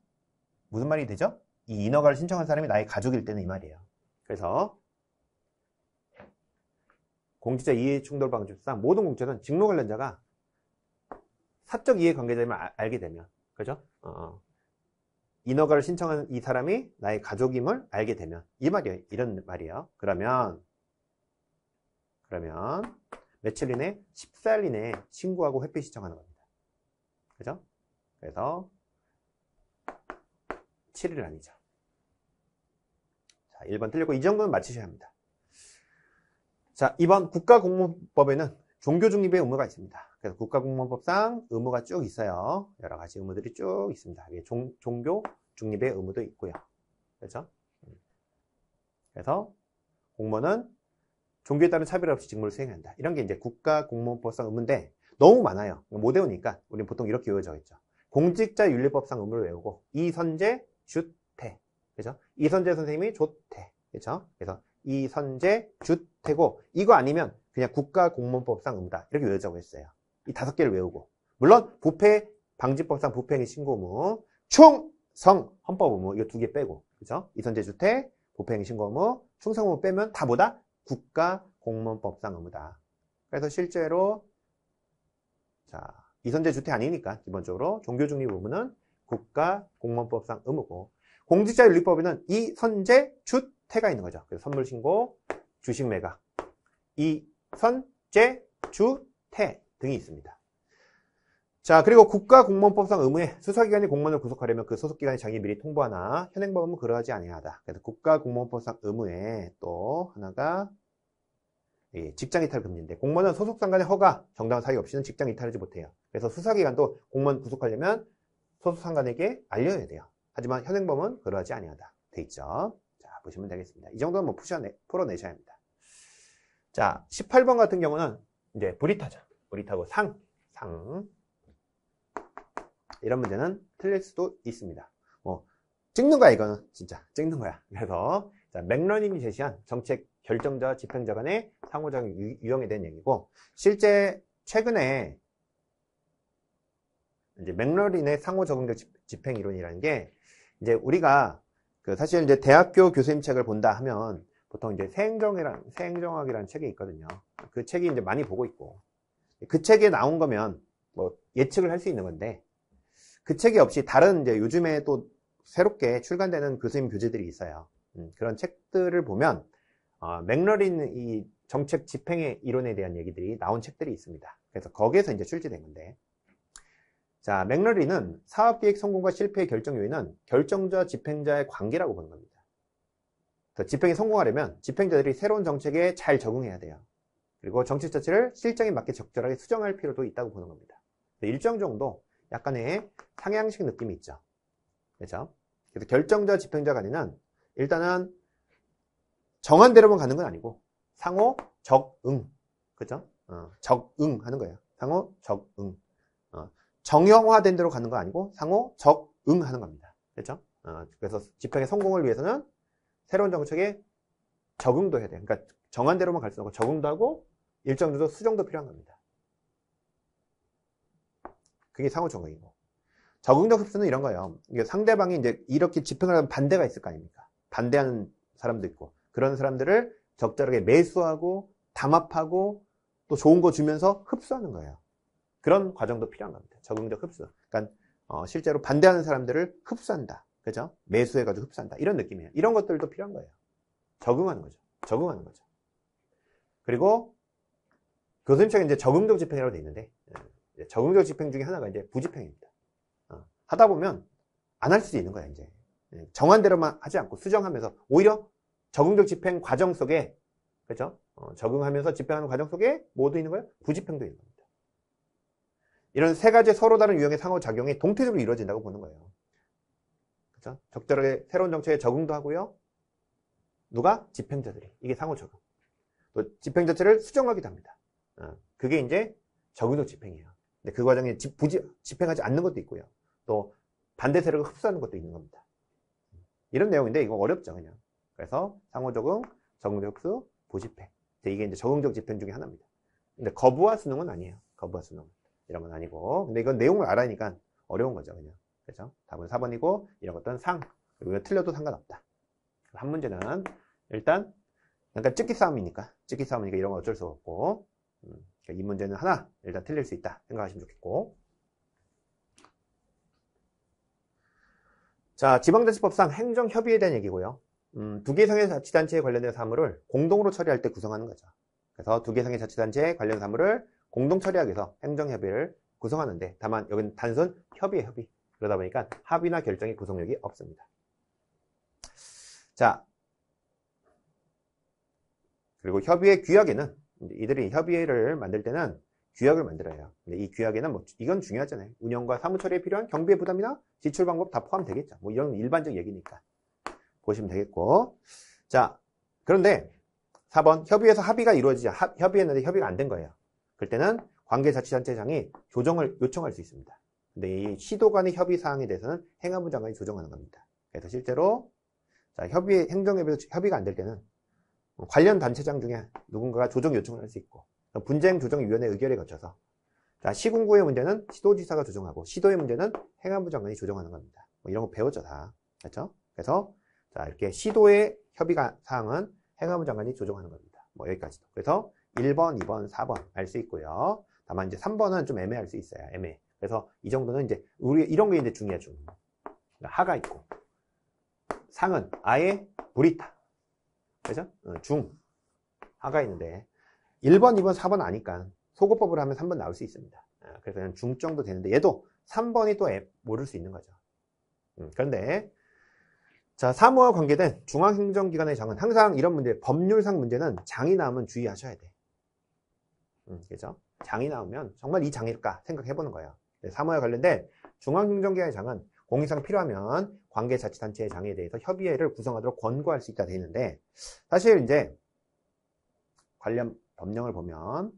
무슨 말이 되죠? 이 인허가를 신청한 사람이 나의 가족일 때는 이 말이에요. 그래서 공직자 이해충돌방지법상 모든 공직자는 직무 관련자가 사적 이해 관계자임을 알게 되면, 그죠? 인허가를 신청한 이 사람이 나의 가족임을 알게 되면, 이 말이에요. 이런 말이에요. 그러면 며칠 이내, 14일 이내에 신고하고 회피 신청하는 겁니다. 그죠? 그래서 7일 아니죠. 자, 1번 틀렸고, 이 정도는 맞히셔야 합니다. 자, 2번 국가공무원법에는 종교 중립의 의무가 있습니다. 그래서 국가공무원법상 의무가 쭉 있어요. 여러 가지 의무들이 쭉 있습니다. 종교 중립의 의무도 있고요. 그렇죠? 그래서 공무원은 종교에 따른 차별 없이 직무를 수행한다. 이런 게 이제 국가공무원법상 의무인데 너무 많아요. 못 외우니까 우리는 보통 이렇게 외워져 있죠. 공직자윤리법상 의무를 외우고 이선재 주태. 그죠? 이선재 선생님이 조태. 그죠? 그래서 이선재 주태고, 이거 아니면 그냥 국가공무원법상 의무다. 이렇게 외우자고 했어요. 이 5개를 외우고. 물론 부패 방지법상 부패행위 신고 의무, 충성 헌법 의무, 이거 2개 빼고. 그죠? 이선재 주태, 부패행위 신고 의무, 충성 의무 빼면 다 뭐다? 국가공무원법상 의무다. 그래서 실제로 자, 이선재 주태 아니니까 기본적으로 종교중립 의무는 국가공무원법상 의무고, 공직자윤리법에는 이선재 주태가 있는 거죠. 그래서 선물신고, 주식매각, 이선재 주태 등이 있습니다. 자, 그리고 국가공무원법상 의무에 수사기관이 공무원을 구속하려면 그 소속기관의 장이 미리 통보하나 현행법은 그러하지 아니하다. 그래서 국가공무원법상 의무에 또 하나가 직장이탈 금지인데, 공무원은 소속상관의 허가, 정당한 사유 없이는 직장 이탈하지 못해요. 그래서 수사기관도 공무원 구속하려면 소속상관에게 알려야 돼요. 하지만 현행법은 그러하지 아니하다 돼 있죠. 자, 보시면 되겠습니다. 이 정도는 뭐 풀어내셔야 합니다. 자, 18번 같은 경우는 이제 불이타죠. 불이타고 상. 이런 문제는 틀릴 수도 있습니다. 찍는 거야, 이거는. 진짜 찍는 거야. 그래서 자, 맥러닌이 제시한 정책 결정자와 집행자 간의 상호작용 유형에 대한 얘기고, 실제 최근에 이제 맥러린의 상호적응적 집행 이론이라는 게, 이제 우리가 사실 이제 대학교 교수님 책을 본다 하면 보통 이제 새행정학이라는 책이 있거든요. 그 책이 이제 많이 보고 있고, 그 책에 나온 거면 뭐 예측을 할 수 있는 건데, 그 책이 없이 다른 이제 요즘에 또 새롭게 출간되는 교수님 교재들이 있어요. 그런 책들을 보면 맥러린 이 정책 집행의 이론에 대한 얘기들이 나온 책들이 있습니다. 그래서 거기에서 이제 출제된 건데, 자, 맥러린은 사업계획 성공과 실패의 결정 요인은 결정자 집행자의 관계라고 보는 겁니다. 그래서 집행이 성공하려면 집행자들이 새로운 정책에 잘 적응해야 돼요. 그리고 정책 자체를 실정에 맞게 적절하게 수정할 필요도 있다고 보는 겁니다. 일정 정도 약간의 상향식 느낌이 있죠. 그렇죠? 그래서 결정자 집행자 간에는 일단은 정한 대로만 가는 건 아니고 상호 적응, 그죠? 적응하는 거예요. 상호 적응. 정형화된 대로 가는 건 아니고 상호 적응하는 겁니다. 그렇죠? 그래서 집행의 성공을 위해서는 새로운 정책에 적응도 해야 돼요. 그러니까 정한 대로만 갈 수 없고 적응도 하고 일정 정도 수정도 필요한 겁니다. 그게 상호 적응이고, 적응적 흡수는 이런 거예요. 이게 상대방이 이제 이렇게 집행을 하면 반대가 있을 거 아닙니까? 반대하는 사람도 있고, 그런 사람들을 적절하게 매수하고 담합하고 또 좋은 거 주면서 흡수하는 거예요. 그런 과정도 필요한 겁니다. 적응적 흡수. 그러니까 실제로 반대하는 사람들을 흡수한다. 그죠? 매수해가지고 흡수한다. 이런 느낌이에요. 이런 것들도 필요한 거예요. 적응하는 거죠. 적응하는 거죠. 그리고 교수님책에 이제 적응적 집행이라고 되어 있는데, 적응적 집행 중에 하나가 이제 부집행입니다. 하다 보면 안 할 수도 있는 거야, 이제. 정한 대로만 하지 않고 수정하면서 오히려 적응적 집행 과정 속에, 그렇죠? 적응하면서 집행하는 과정 속에 뭐도 있는 거예요? 부집행도 있는 겁니다. 이런 세 가지 서로 다른 유형의 상호작용이 동태적으로 이루어진다고 보는 거예요. 그렇죠? 적절하게 새로운 정책에 적응도 하고요. 누가? 집행자들이. 이게 상호적응. 또 집행 자체를 수정하기도 합니다. 그게 이제 적응적 집행이에요. 근데 그 과정에 집행하지 않는 것도 있고요. 또 반대 세력을 흡수하는 것도 있는 겁니다. 이런 내용인데 이거 어렵죠, 그냥. 그래서 상호적응, 적응적 흡수, 부집행. 이게 이제 적응적 집행 중에 하나입니다. 근데 거부와 수능은 아니에요. 거부와 수능. 이런 건 아니고. 근데 이건 내용을 알아니까 어려운 거죠, 그냥. 그죠? 답은 4번이고, 이런 것들은 상. 그리고 틀려도 상관없다. 한 문제는 일단, 그러니까 찍기 싸움이니까 이런 건 어쩔 수 없고, 이 문제는 하나 일단 틀릴 수 있다 생각하시면 좋겠고. 자, 지방자치법상 행정협의에 대한 얘기고요. 2개 이상의 자치단체에 관련된 사무를 공동으로 처리할 때 구성하는 거죠. 그래서 2개 이상의 자치단체에 관련 사무를 공동 처리하기 위해서 행정협의를 구성하는데, 다만 여기는 단순 협의의 협의. 그러다 보니까 합의나 결정의 구성력이 없습니다. 자, 그리고 협의의 규약에는 이들이 협의회를 만들 때는 규약을 만들어요. 근데 이 규약에는 뭐 이건 중요하잖아요. 운영과 사무 처리에 필요한 경비의 부담이나 지출 방법 다 포함되겠죠. 뭐 이런 일반적 얘기니까 보시면 되겠고. 자, 그런데 4번 협의회에서 합의가 이루어지자 협의했는데 협의가 안 된 거예요. 그럴 때는 관계자치단체장이 조정을 요청할 수 있습니다. 근데 이 시도 간의 협의 사항에 대해서는 행안부 장관이 조정하는 겁니다. 그래서 실제로 자, 행정협의에서 협의가 안 될 때는 관련 단체장 중에 누군가가 조정 요청을 할 수 있고, 분쟁조정위원회 의결에 거쳐서, 자, 시군구의 문제는 시도지사가 조정하고, 시도의 문제는 행안부 장관이 조정하는 겁니다. 뭐 이런 거 배웠죠, 다. 그렇죠? 그래서, 자, 이렇게 시도의 협의가 사항은 행안부 장관이 조정하는 겁니다. 뭐 여기까지도. 그래서 1번, 2번, 4번 알 수 있고요. 다만 이제 3번은 좀 애매할 수 있어요. 애매해. 그래서 이 정도는 이제, 우리 이런 게 이제 중요하죠. 하가 있고, 상은 아예 불이 타. 그죠? 중, 하가 있는데 1번, 2번, 4번 아니까 소거법으로 하면 3번 나올 수 있습니다. 그래서 그냥 중 정도 되는데 얘도 3번이 또 모를 수 있는 거죠. 그런데 자, 사무와 관계된 중앙행정기관의 장은 항상 이런 문제, 법률상 문제는 장이 나오면 주의하셔야 돼. 그죠? 장이 나오면 정말 이 장일까 생각해보는 거예요. 사무와 관련된 중앙행정기관의 장은 공익상 필요하면 관계자치단체의 장에 대해서 협의회를 구성하도록 권고할 수 있다 되어 있는데, 사실 이제 관련 법령을 보면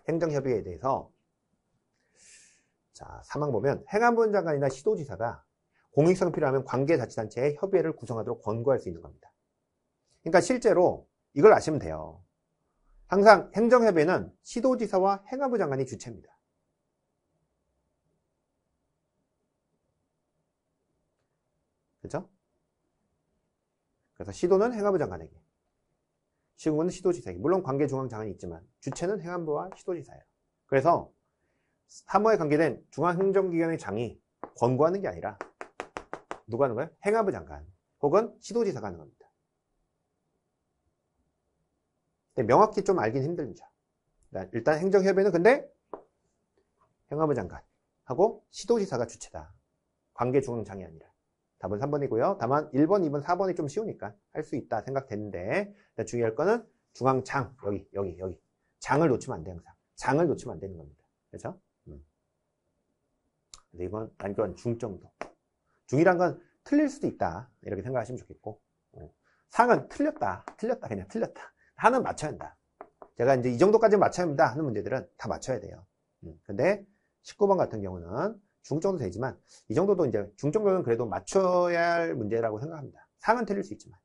행정협의회에 대해서 자, 사망 보면 행안부 장관이나 시도지사가 공익상 필요하면 관계자치단체의 협의회를 구성하도록 권고할 수 있는 겁니다. 그러니까 실제로 이걸 아시면 돼요. 항상 행정협의회는 시도지사와 행안부 장관이 주체입니다. 그렇죠? 그래서 시도는 행안부 장관에게, 시군은 시도지사에게. 물론 관계중앙장관이 있지만 주체는 행안부와 시도지사예요. 그래서 사무에 관계된 중앙행정기관의 장이 권고하는 게 아니라 누가 하는 거예요? 행안부 장관 혹은 시도지사가 하는 겁니다. 근데 명확히 좀 알긴 힘들죠. 일단 행정협의회는 근데 행안부 장관하고 시도지사가 주체다. 관계중앙장이 아니라. 답은 3번이고요. 다만 1번, 2번, 4번이 좀 쉬우니까 할 수 있다 생각되는데, 주의할 거는 중앙장, 여기. 장을 놓치면 안 돼, 항상. 장을 놓치면 안 되는 겁니다. 그렇죠? 근데 이건 난교한 중 정도. 중이란 건 틀릴 수도 있다. 이렇게 생각하시면 좋겠고. 상은 틀렸다. 그냥 틀렸다. 하는 맞춰야 한다. 제가 이제 이 정도까지 맞춰야 합니다 하는 문제들은 다 맞춰야 돼요. 근데 19번 같은 경우는 중 정도 되지만 이 정도도 이제 중 정도는 그래도 맞춰야 할 문제라고 생각합니다. 상은 틀릴 수 있지만.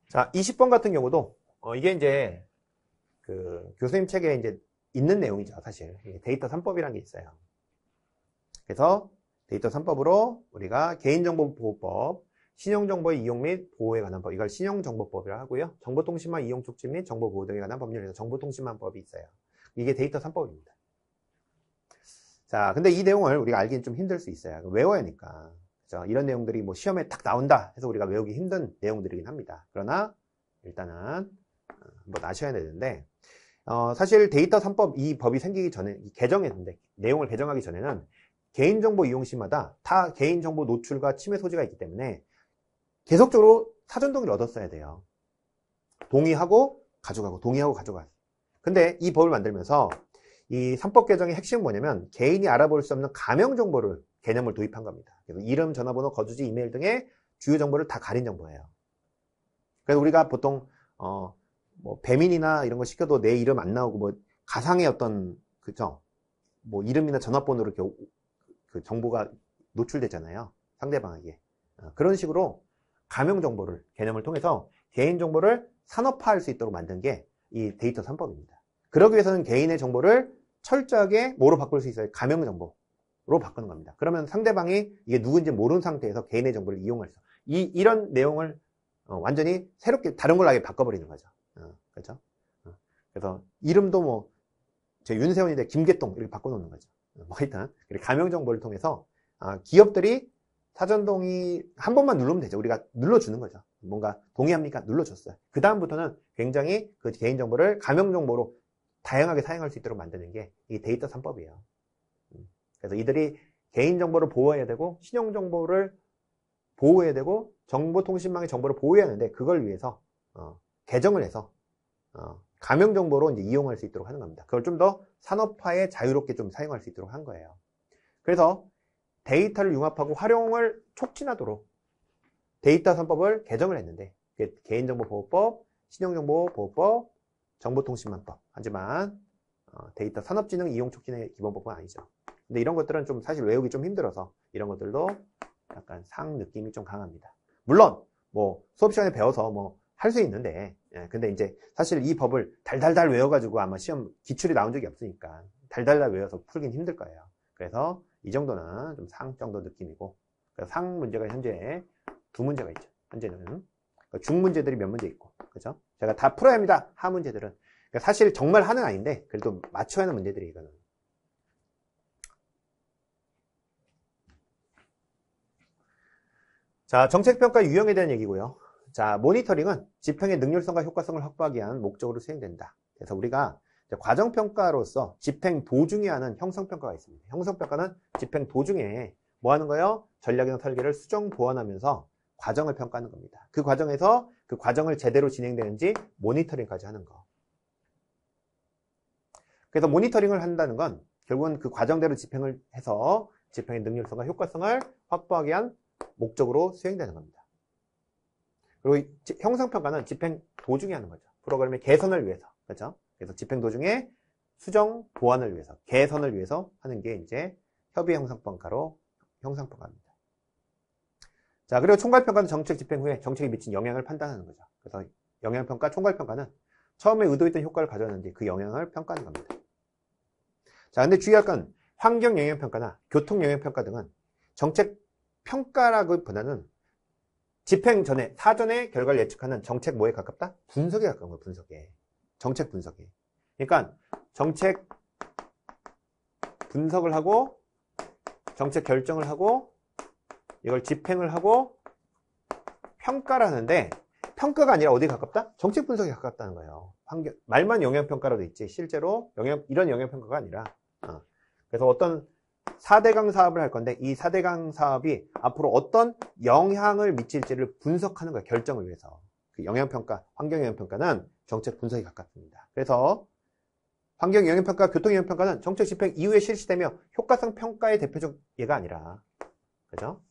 자, 20번 같은 경우도 이게 이제 그 교수님 책에 이제 있는 내용이죠, 사실. 데이터 3법이라는 게 있어요. 그래서 데이터 3법으로 우리가 개인정보보호법, 신용정보의 이용 및 보호에 관한 법, 이걸 신용정보법이라고 하고요. 정보통신망 이용 촉진 및 정보보호 등에 관한 법률에서 정보통신망법이 있어요. 이게 데이터 3법입니다. 자, 근데 이 내용을 우리가 알기는 좀 힘들 수 있어요. 외워야 하니까. 그죠? 이런 내용들이 뭐 시험에 딱 나온다 해서 우리가 외우기 힘든 내용들이긴 합니다. 그러나 일단은 한번 아셔야 되는데, 사실 데이터 3법 이 법이 생기기 전에 개정했는데, 내용을 개정하기 전에는 개인정보 이용 시마다 다 개인정보 노출과 침해 소지가 있기 때문에 계속적으로 사전 동의를 얻었어야 돼요. 동의하고 가져가고 동의하고 가져가고. 근데 이 법을 만들면서 이 3법 개정의 핵심은 뭐냐면 개인이 알아볼 수 없는 가명 정보를 개념을 도입한 겁니다. 그래서 이름, 전화번호, 거주지, 이메일 등의 주요 정보를 다 가린 정보예요. 그래서 우리가 보통 뭐 배민이나 이런 거 시켜도 내 이름 안 나오고 뭐 가상의 어떤 그죠? 뭐 이름이나 전화번호로 이렇게 그 정보가 노출되잖아요. 상대방에게. 그런 식으로 가명 정보를 개념을 통해서 개인 정보를 산업화할 수 있도록 만든 게 이 데이터 3법입니다. 그러기 위해서는 개인의 정보를 철저하게 뭐로 바꿀 수 있어요? 가명 정보로 바꾸는 겁니다. 그러면 상대방이 이게 누군지 모르는 상태에서 개인의 정보를 이용할 수 이런 내용을 완전히 새롭게 다른 걸로 아예 바꿔버리는 거죠. 그렇죠? 그래서 이름도 뭐 제 윤세원인데 김계동 이렇게 바꿔놓는 거죠. 뭐 일단 가명 정보를 통해서 기업들이 사전 동의 한 번만 누르면 되죠. 우리가 눌러주는 거죠. 뭔가 동의합니까? 눌러줬어요. 그 다음부터는 굉장히 그 개인정보를 가명정보로 다양하게 사용할 수 있도록 만드는 게 이 데이터 3법이에요. 그래서 이들이 개인정보를 보호해야 되고 신용정보를 보호해야 되고 정보통신망의 정보를 보호해야 하는데 그걸 위해서 개정을 해서 가명정보로 이제 이용할 수 있도록 하는 겁니다. 그걸 좀 더 산업화에 자유롭게 좀 사용할 수 있도록 한 거예요. 그래서 데이터를 융합하고 활용을 촉진하도록 데이터 3법을 개정을 했는데 개인정보보호법, 신용정보보호법, 정보통신망법. 하지만 데이터 산업진흥 이용 촉진의 기본법은 아니죠. 근데 이런 것들은 좀 사실 외우기 좀 힘들어서 이런 것들도 약간 상 느낌이 좀 강합니다. 물론 뭐 수업 시간에 배워서 뭐 할 수 있는데 근데 이제 사실 이 법을 달달달 외워가지고 아마 시험 기출이 나온 적이 없으니까 달달달 외워서 풀긴 힘들 거예요. 그래서 이 정도는 좀 상 정도 느낌이고 상 문제가 현재 2문제가 있죠. 현재는 중 문제들이 몇 문제 있고 그죠? 제가 다 풀어야 합니다. 하 문제들은 그러니까 사실 정말 하는 아닌데 그래도 맞춰야 하는 문제들이 이거는. 자, 정책평가 유형에 대한 얘기고요. 자, 모니터링은 집행의 능률성과 효과성을 확보하기 위한 목적으로 수행된다. 그래서 우리가 과정평가로서 집행 도중에 하는 형성평가가 있습니다. 형성평가는 집행 도중에 뭐 하는 거예요? 전략이나 설계를 수정 보완하면서 과정을 평가하는 겁니다. 그 과정에서 그 과정을 제대로 진행되는지 모니터링까지 하는 거. 그래서 모니터링을 한다는 건 결국은 그 과정대로 집행을 해서 집행의 능률성과 효과성을 확보하기 위한 목적으로 수행되는 겁니다. 그리고 형성평가는 집행 도중에 하는 거죠. 프로그램의 개선을 위해서. 그렇죠? 그래서 집행 도중에 수정 보완을 위해서, 개선을 위해서 하는 게 이제 협의 형성평가로 형성평가입니다. 자, 그리고 총괄평가는 정책 집행 후에 정책에 미친 영향을 판단하는 거죠. 그래서 영향평가, 총괄평가는 처음에 의도했던 효과를 가져왔는지 그 영향을 평가하는 겁니다. 자, 근데 주의할 건 환경영향평가나 교통영향평가 등은 정책 평가라기보다는 집행 전에, 사전에 결과를 예측하는 정책 뭐에 가깝다? 분석에 가까운 거예요, 분석에. 정책 분석에. 그러니까 정책 분석을 하고, 정책 결정을 하고, 이걸 집행을 하고, 평가를 하는데, 평가가 아니라 어디에 가깝다? 정책 분석에 가깝다는 거예요. 말만 영향평가라도 있지, 실제로 이런 영향평가가 아니라. 그래서 어떤 4대강 사업을 할 건데 이 4대강 사업이 앞으로 어떤 영향을 미칠지를 분석하는 거예요. 결정을 위해서. 그 영향평가, 환경영향평가는 정책 분석에 가깝습니다. 그래서 환경영향평가, 교통영향평가는 정책 집행 이후에 실시되며 효과성 평가의 대표적 예가 아니라, 그죠?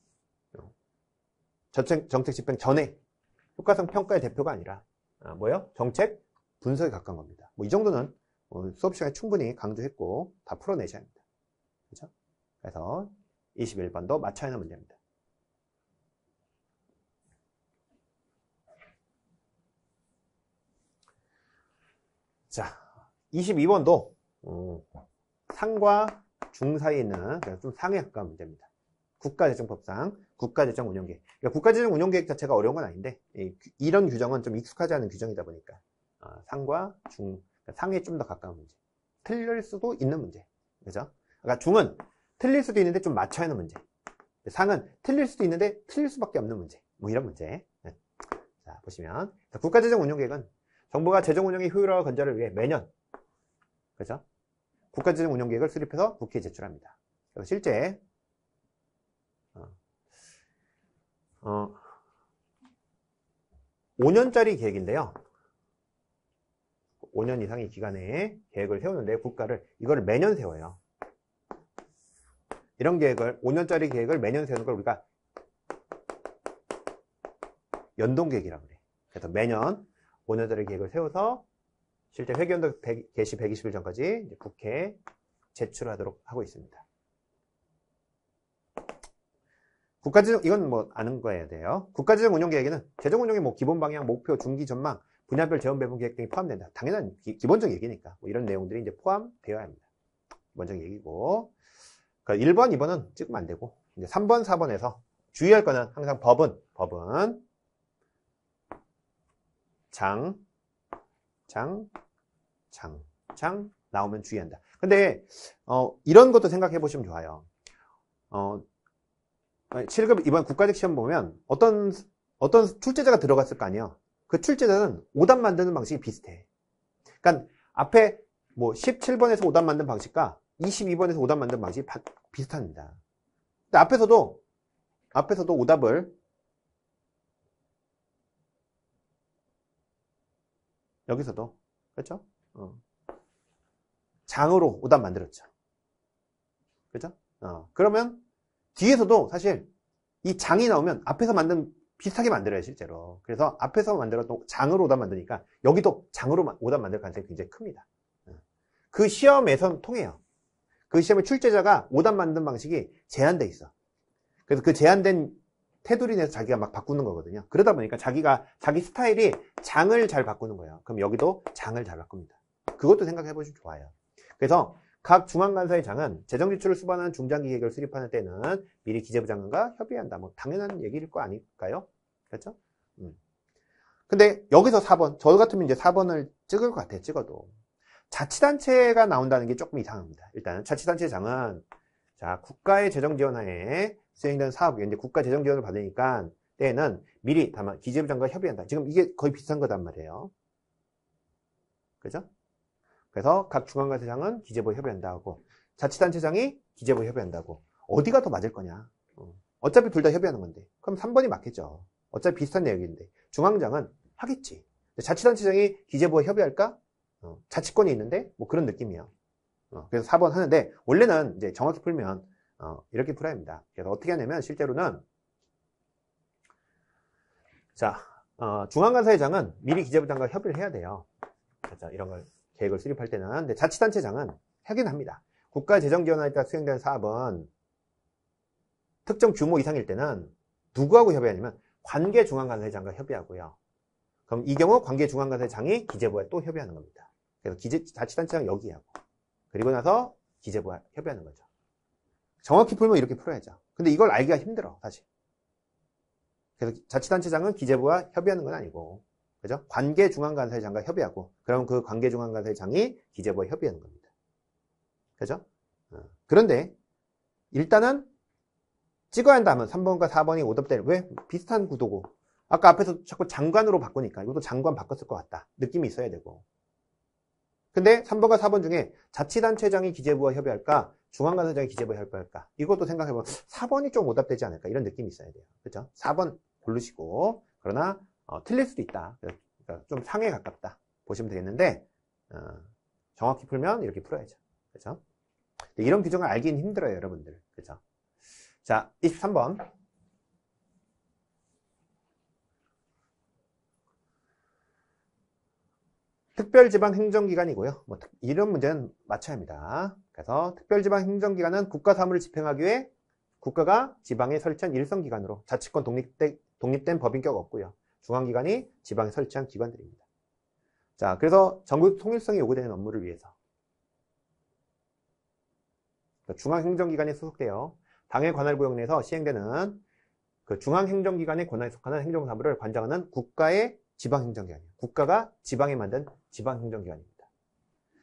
정책 집행 전에 효과성 평가의 대표가 아니라 뭐예요? 정책 분석에 가까운 겁니다. 뭐 이 정도는 수업 시간에 충분히 강조했고 다 풀어내셔야 합니다. 그렇죠? 그래서 21번도 맞춰야 하는 문제입니다. 자, 22번도 상과 중 사이에 있는 좀 상에 가까운 문제입니다. 국가재정법상 국가재정운영계획. 그러니까 국가재정운영계획 자체가 어려운 건 아닌데 이런 규정은 좀 익숙하지 않은 규정이다 보니까 상과 중, 상에 좀 더 가까운 문제. 틀릴 수도 있는 문제. 그죠? 그러니까 중은 틀릴 수도 있는데 좀 맞춰야 하는 문제. 상은 틀릴 수도 있는데 틀릴 수밖에 없는 문제. 뭐 이런 문제. 네. 자, 보시면 국가재정운영계획은 정부가 재정운영의 효율화와 건전을 위해 매년, 그죠? 국가재정운영계획을 수립해서 국회에 제출합니다. 그래서 실제 5년짜리 계획인데요. 5년 이상의 기간에 계획을 세우는데 이거를 매년 세워요. 이런 계획을, 5년짜리 계획을 매년 세우는 걸 우리가 연동계획이라고 그래. 그래서 매년 5년짜리 계획을 세워서 실제 회계연도 개시 120일 전까지 국회에 제출하도록 하고 있습니다. 국가재정, 이건 뭐 아는 거여야 돼요. 국가재정 운영계획에는 재정운영의 뭐 기본 방향, 목표, 중기 전망, 분야별 재원 배분 계획 등이 포함된다. 당연한 기본적 얘기니까 뭐 이런 내용들이 이제 포함되어야 합니다. 기본적 얘기고. 그러니까 1번, 2번은 찍으면 안 되고 이제 3번, 4번에서 주의할 거는 항상 법은 장 나오면 주의한다. 근데 이런 것도 생각해 보시면 좋아요. 7급 이번 국가직 시험 보면 어떤 출제자가 들어갔을 거 아니에요. 그 출제자는 오답 만드는 방식이 비슷해. 그러니까 앞에 뭐 17번에서 오답 만든 방식과 22번에서 오답 만든 방식이 비슷합니다. 근데 앞에서도 오답을 여기서도 그렇죠? 장으로 오답 만들었죠. 그렇죠? 그러면 뒤에서도 사실 이 장이 나오면 앞에서 비슷하게 만들어요, 실제로. 그래서 앞에서 만들었던 장으로 오답 만드니까 여기도 장으로 오답 만들 가능성이 굉장히 큽니다. 그 시험에선 통해요. 그 시험의 출제자가 오답 만든 방식이 제한돼 있어. 그래서 그 제한된 테두리 내에서 자기가 막 바꾸는 거거든요. 그러다 보니까 자기 스타일이 장을 잘 바꾸는 거예요. 그럼 여기도 장을 잘 바꿉니다. 그것도 생각해 보시면 좋아요. 그래서 각 중앙간사의 장은 재정지출을 수반하는 중장기 계획을 수립하는 때는 미리 기재부 장관과 협의한다. 뭐 당연한 얘기일 거 아닐까요? 그렇죠? 근데 여기서 4번, 저 같으면 이제 4번을 찍을 것 같아요. 찍어도. 자치단체가 나온다는 게 조금 이상합니다. 일단 자치단체장은 자, 국가의 재정 지원하에 수행되는 사업이 이제 국가 재정 지원을 받으니까 때에는 미리 다만 기재부장과 협의한다. 지금 이게 거의 비슷한 거단 말이에요. 그죠? 그래서 각 중앙관세장은 기재부와 협의한다고, 자치단체장이 기재부와 협의한다고. 어디가 더 맞을 거냐? 어차피 둘 다 협의하는 건데. 그럼 3번이 맞겠죠. 어차피 비슷한 내용인데. 중앙장은 하겠지. 자치단체장이 기재부와 협의할까? 자치권이 있는데 뭐 그런 느낌이에요. 그래서 4번 하는데, 원래는 이제 정확히 풀면 이렇게 풀어야 합니다. 그래서 어떻게 하냐면 실제로는 자, 중앙관세장은 미리 기재부장과 협의를 해야 돼요. 그렇죠? 이런 걸 계획을 수립할 때는. 근데 자치단체장은 하긴 합니다. 국가 재정 지원에 따라 수행되는 사업은 특정 규모 이상일 때는 누구하고 협의하냐면 관계 중앙관세장과 협의하고요. 그럼 이 경우 관계 중앙관세장이 기재부와 또 협의하는 겁니다. 그래서 자치단체장 여기하고, 그리고 나서 기재부와 협의하는 거죠. 정확히 풀면 이렇게 풀어야죠. 근데 이걸 알기가 힘들어, 사실. 그래서 자치단체장은 기재부와 협의하는 건 아니고, 그죠? 관계 중앙관세장과 협의하고, 그럼 그 관계 중앙관세장이 기재부와 협의하는 겁니다. 그죠? 그런데 일단은 찍어야 한다면 3번과 4번이 오답될, 왜? 비슷한 구도고. 아까 앞에서 자꾸 장관으로 바꾸니까 이것도 장관 바꿨을 것 같다. 느낌이 있어야 되고. 근데 3번과 4번 중에 자치단체장이 기재부와 협의할까? 중앙관세장이 기재부와 협의할까? 이것도 생각해보면 4번이 좀 오답되지 않을까? 이런 느낌이 있어야 돼요. 그죠? 4번 고르시고, 그러나 틀릴 수도 있다. 그러니까 좀 상에 가깝다 보시면 되겠는데, 정확히 풀면 이렇게 풀어야죠. 그죠? 이런 규정을 알기는 힘들어요, 여러분들. 그죠? 자, 23번. 특별지방행정기관이고요. 뭐 이런 문제는 맞춰야 합니다. 그래서 특별지방행정기관은 국가사무를 집행하기 위해 국가가 지방에 설치한 일선기관으로 자치권 독립된 법인격 없고요. 중앙기관이 지방에 설치한 기관들입니다. 자, 그래서 전국 통일성이 요구되는 업무를 위해서 중앙행정기관에 소속되어 당의 관할구역 내에서 시행되는 그 중앙행정기관의 권한에 속하는 행정사무를 관장하는 국가의 지방행정기관이에요. 국가가 지방에 만든 지방행정기관입니다.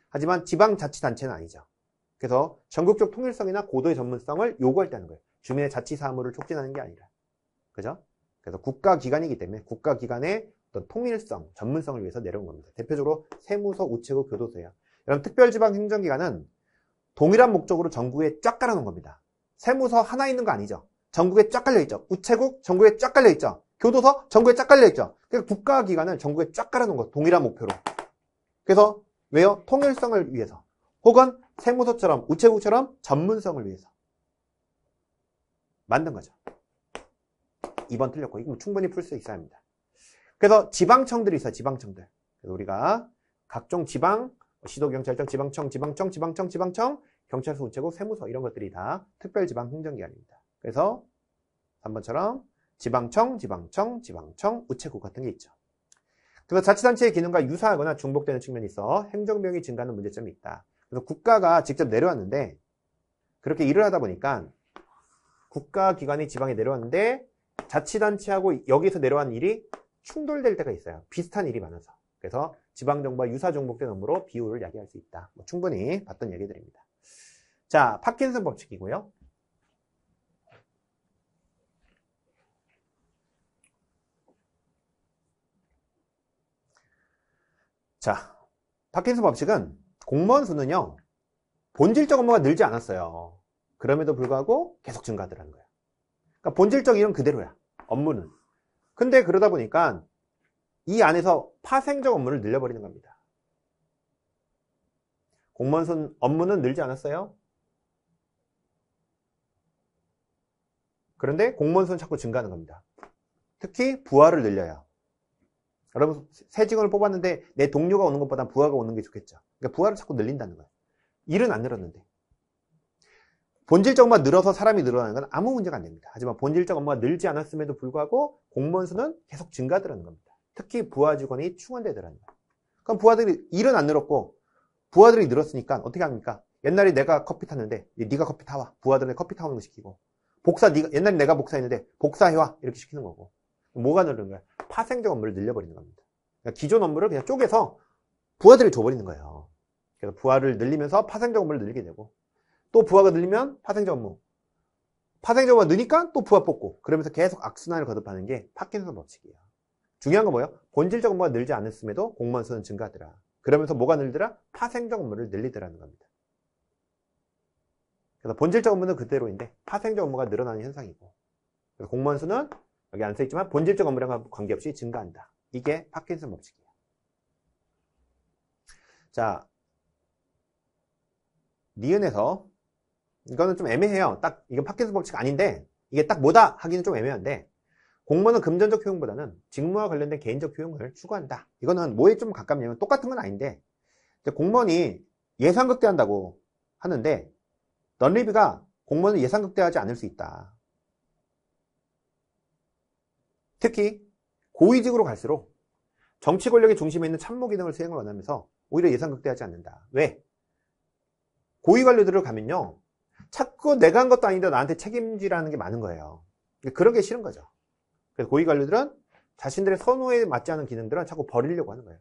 하지만 지방자치단체는 아니죠. 그래서 전국적 통일성이나 고도의 전문성을 요구할 때 하는 거예요. 주민의 자치사무를 촉진하는 게 아니라. 그죠? 그래서 국가기관이기 때문에 국가기관의 어떤 통일성, 전문성을 위해서 내려온 겁니다. 대표적으로 세무서, 우체국, 교도소예요. 여러분, 특별지방행정기관은 동일한 목적으로 전국에 쫙 깔아놓은 겁니다. 세무서 하나 있는 거 아니죠. 전국에 쫙 깔려있죠. 우체국 전국에 쫙 깔려있죠. 교도소 전국에 쫙 깔려있죠. 그러니까 국가기관을 전국에 쫙 깔아놓은 거, 동일한 목표로. 그래서 왜요? 통일성을 위해서. 혹은 세무서처럼, 우체국처럼 전문성을 위해서 만든 거죠. 2번 틀렸고, 이거 충분히 풀 수 있어야 합니다. 그래서 지방청들이 있어요. 지방청들. 그래서 우리가 각종 지방, 시도경찰청, 지방청, 경찰서, 우체국, 세무서 이런 것들이 다 특별지방행정기관입니다. 그래서 3번처럼 지방청, 우체국 같은 게 있죠. 그래서 자치단체의 기능과 유사하거나 중복되는 측면이 있어 행정비용이 증가하는 문제점이 있다. 그래서 국가가 직접 내려왔는데, 그렇게 일을 하다 보니까 국가기관이 지방에 내려왔는데 자치단체하고 여기서 내려온 일이 충돌될 때가 있어요. 비슷한 일이 많아서. 그래서 지방정부와 유사 중복된 업무로 비율을 야기할 수 있다. 뭐 충분히 봤던 얘기들입니다. 자, 파킨슨 법칙이고요. 자, 파킨슨 법칙은 공무원 수는요, 본질적 업무가 늘지 않았어요. 그럼에도 불구하고 계속 증가하더라는 거예요. 그러니까 본질적 일은 그대로야, 업무는. 근데 그러다 보니까 이 안에서 파생적 업무를 늘려버리는 겁니다. 공무원 수 업무는 늘지 않았어요. 그런데 공무원 수는 자꾸 증가하는 겁니다. 특히 부하를 늘려요. 여러분, 새 직원을 뽑았는데 내 동료가 오는 것보다 부하가 오는 게 좋겠죠. 그러니까 부하를 자꾸 늘린다는 거예요. 일은 안 늘었는데. 본질적 업무가 늘어서 사람이 늘어나는 건 아무 문제가 안 됩니다. 하지만 본질적 업무가 늘지 않았음에도 불구하고 공무원 수는 계속 증가하더라는 겁니다. 특히 부하 직원이 충원되더라는 거예요. 그럼 부하들이 일은 안 늘었고 부하들이 늘었으니까 어떻게 합니까? 옛날에 내가 커피 탔는데 네가 커피 타와. 부하들한테 커피 타오는 거 시키고, 옛날에 내가 복사했는데 복사해와 이렇게 시키는 거고, 뭐가 늘는 거야? 파생적 업무를 늘려버리는 겁니다. 그러니까 기존 업무를 그냥 쪼개서 부하들을 줘버리는 거예요. 그래서 부하를 늘리면서 파생적 업무를 늘리게 되고, 또 부하가 늘리면 파생적 업무, 파생적 업무가 느니까 또 부하 뽑고, 그러면서 계속 악순환을 거듭하는 게 파킨슨 법칙이에요. 중요한 건 뭐예요? 본질적 업무가 늘지 않았음에도 공무원 수는 증가하더라. 그러면서 뭐가 늘더라? 파생적 업무를 늘리더라는 겁니다. 그래서 본질적 업무는 그대로인데 파생적 업무가 늘어나는 현상이고, 그래서 공무원 수는 여기 안 써있지만 본질적 업무량과 관계없이 증가한다. 이게 파킨슨 법칙이에요. 자, 니은에서 이거는 좀 애매해요. 딱 이건 파킨슨 법칙 아닌데 이게 딱 뭐다 하기는 좀 애매한데, 공무원은 금전적 효용보다는 직무와 관련된 개인적 효용을 추구한다. 이거는 뭐에 좀 가깝냐면 똑같은 건 아닌데, 공무원이 예산 극대화한다고 하는데 넌리비가 공무원은 예산 극대화하지 않을 수 있다. 특히 고위직으로 갈수록 정치 권력의 중심에 있는 참모 기능을 수행을 원하면서 오히려 예산 극대화하지 않는다. 왜? 고위 관료들을 가면요, 자꾸 내가 한 것도 아닌데 나한테 책임지라는 게 많은 거예요. 그런 게 싫은 거죠. 그래서 고위 관료들은 자신들의 선호에 맞지 않은 기능들은 자꾸 버리려고 하는 거예요.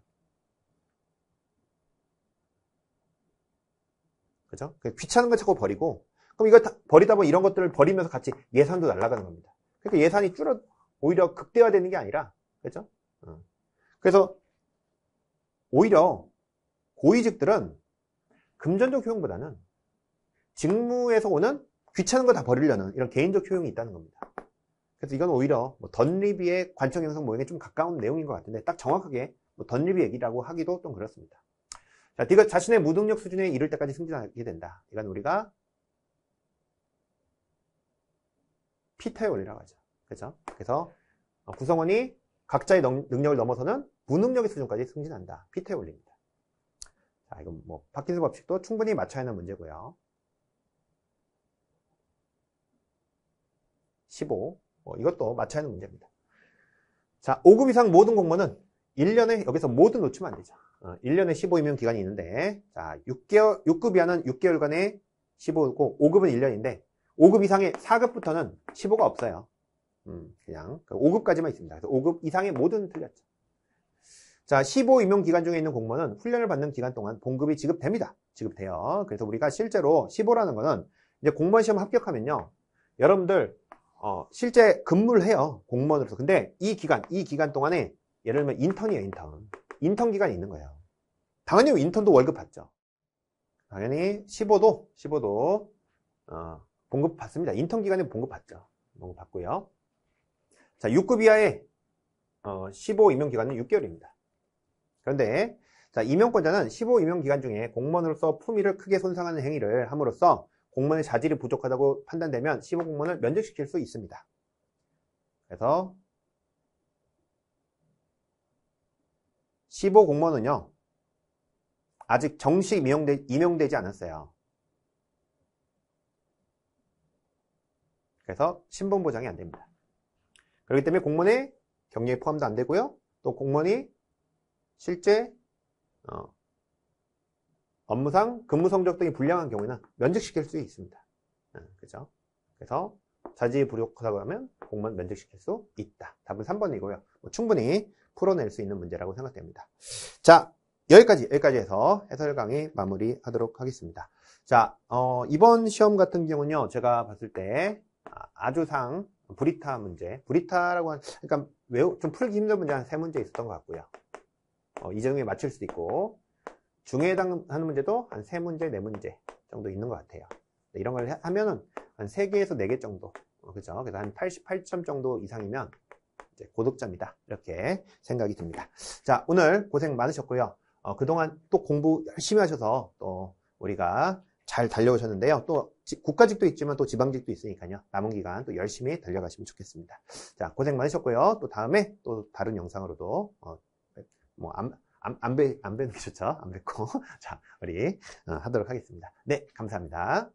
그죠? 귀찮은 거 자꾸 버리고, 그럼 이거 다 버리다 보면 이런 것들을 버리면서 같이 예산도 날아가는 겁니다. 그러니까 예산이 오히려 극대화되는 게 아니라, 그죠? 그래서 오히려 고위직들은 금전적 효용보다는 직무에서 오는 귀찮은 거 다 버리려는 이런 개인적 효용이 있다는 겁니다. 그래서 이건 오히려 던리비의 관청 형성 모형에 좀 가까운 내용인 것 같은데, 딱 정확하게 던리비 얘기라고 하기도 좀 그렇습니다. 자, 네가 자신의 무능력 수준에 이를 때까지 승진하게 된다. 이건 우리가 피터의 원리라고 하죠. 그죠? 그래서 구성원이 각자의 능력을 넘어서는 무능력의 수준까지 승진한다. 피터의 원리입니다. 자, 이건 뭐 파킨슨 법칙도 충분히 맞춰야 하는 문제고요. 15. 이것도 맞춰야 하는 문제입니다. 자, 5급 이상 모든 공무원은 1년에, 여기서 모든 놓치면 안 되죠. 1년에 15임용 기간이 있는데, 자, 6급 이하는 6개월간의 15고, 5급은 1년인데, 5급 이상의 4급부터는 15가 없어요. 그냥 5급까지만 있습니다. 그래서 5급 이상의 모든 틀렸죠. 자, 15임용 기간 중에 있는 공무원은 훈련을 받는 기간 동안 봉급이 지급됩니다. 지급돼요. 그래서 우리가 실제로 15라는 거는 이제 공무원 시험 합격하면요, 여러분들 실제 근무를 해요. 공무원으로서. 근데 이 기간 동안에 예를 들면 인턴이에요. 인턴 기간이 있는 거예요. 당연히 인턴도 월급 받죠. 당연히 15도 봉급 받습니다. 인턴 기간에 봉급 받죠. 봉급 받고요. 자, 6급 이하의 15 임용 기간은 6개월입니다. 그런데 자, 임용권자는 15 임용 기간 중에 공무원으로서 품위를 크게 손상하는 행위를 함으로써 공무원의 자질이 부족하다고 판단되면 15 공무원을 면직시킬 수 있습니다. 그래서 15 공무원은요, 아직 정식 임용되지 않았어요. 그래서 신분 보장이 안 됩니다. 그렇기 때문에 공무원의 경력이 포함도 안 되고요, 또 공무원이 실제 업무상 근무 성적 등이 불량한 경우에는 면직시킬 수 있습니다. 그죠? 그래서 자질이 부족하다고 하면 공무원 면직시킬 수 있다. 답은 3번이고요. 충분히 풀어낼 수 있는 문제라고 생각됩니다. 자, 여기까지 해서 해설 강의 마무리하도록 하겠습니다. 자, 이번 시험 같은 경우는요, 제가 봤을 때 아주상 브리타 문제, 브리타라고 그러니까 좀 풀기 힘든 문제 한 3문제 있었던 것 같고요. 이 중에 맞출 수도 있고, 중에 해당하는 문제도 한 3문제, 4문제 정도 있는 것 같아요. 이런 걸 하면은 한 3개에서 4개 정도, 그죠? 그래서 한 88점 정도 이상이면 이제 고득점이다. 이렇게 생각이 듭니다. 자, 오늘 고생 많으셨고요. 그동안 또 공부 열심히 하셔서 또 우리가 잘 달려오셨는데요. 또 국가직도 있지만 또 지방직도 있으니까요. 남은 기간 또 열심히 달려가시면 좋겠습니다. 자, 고생 많으셨고요. 또 다음에 또 다른 영상으로도 안 뵙는 게 좋죠. 안 뵙고. 자, 우리 하도록 하겠습니다. 네, 감사합니다.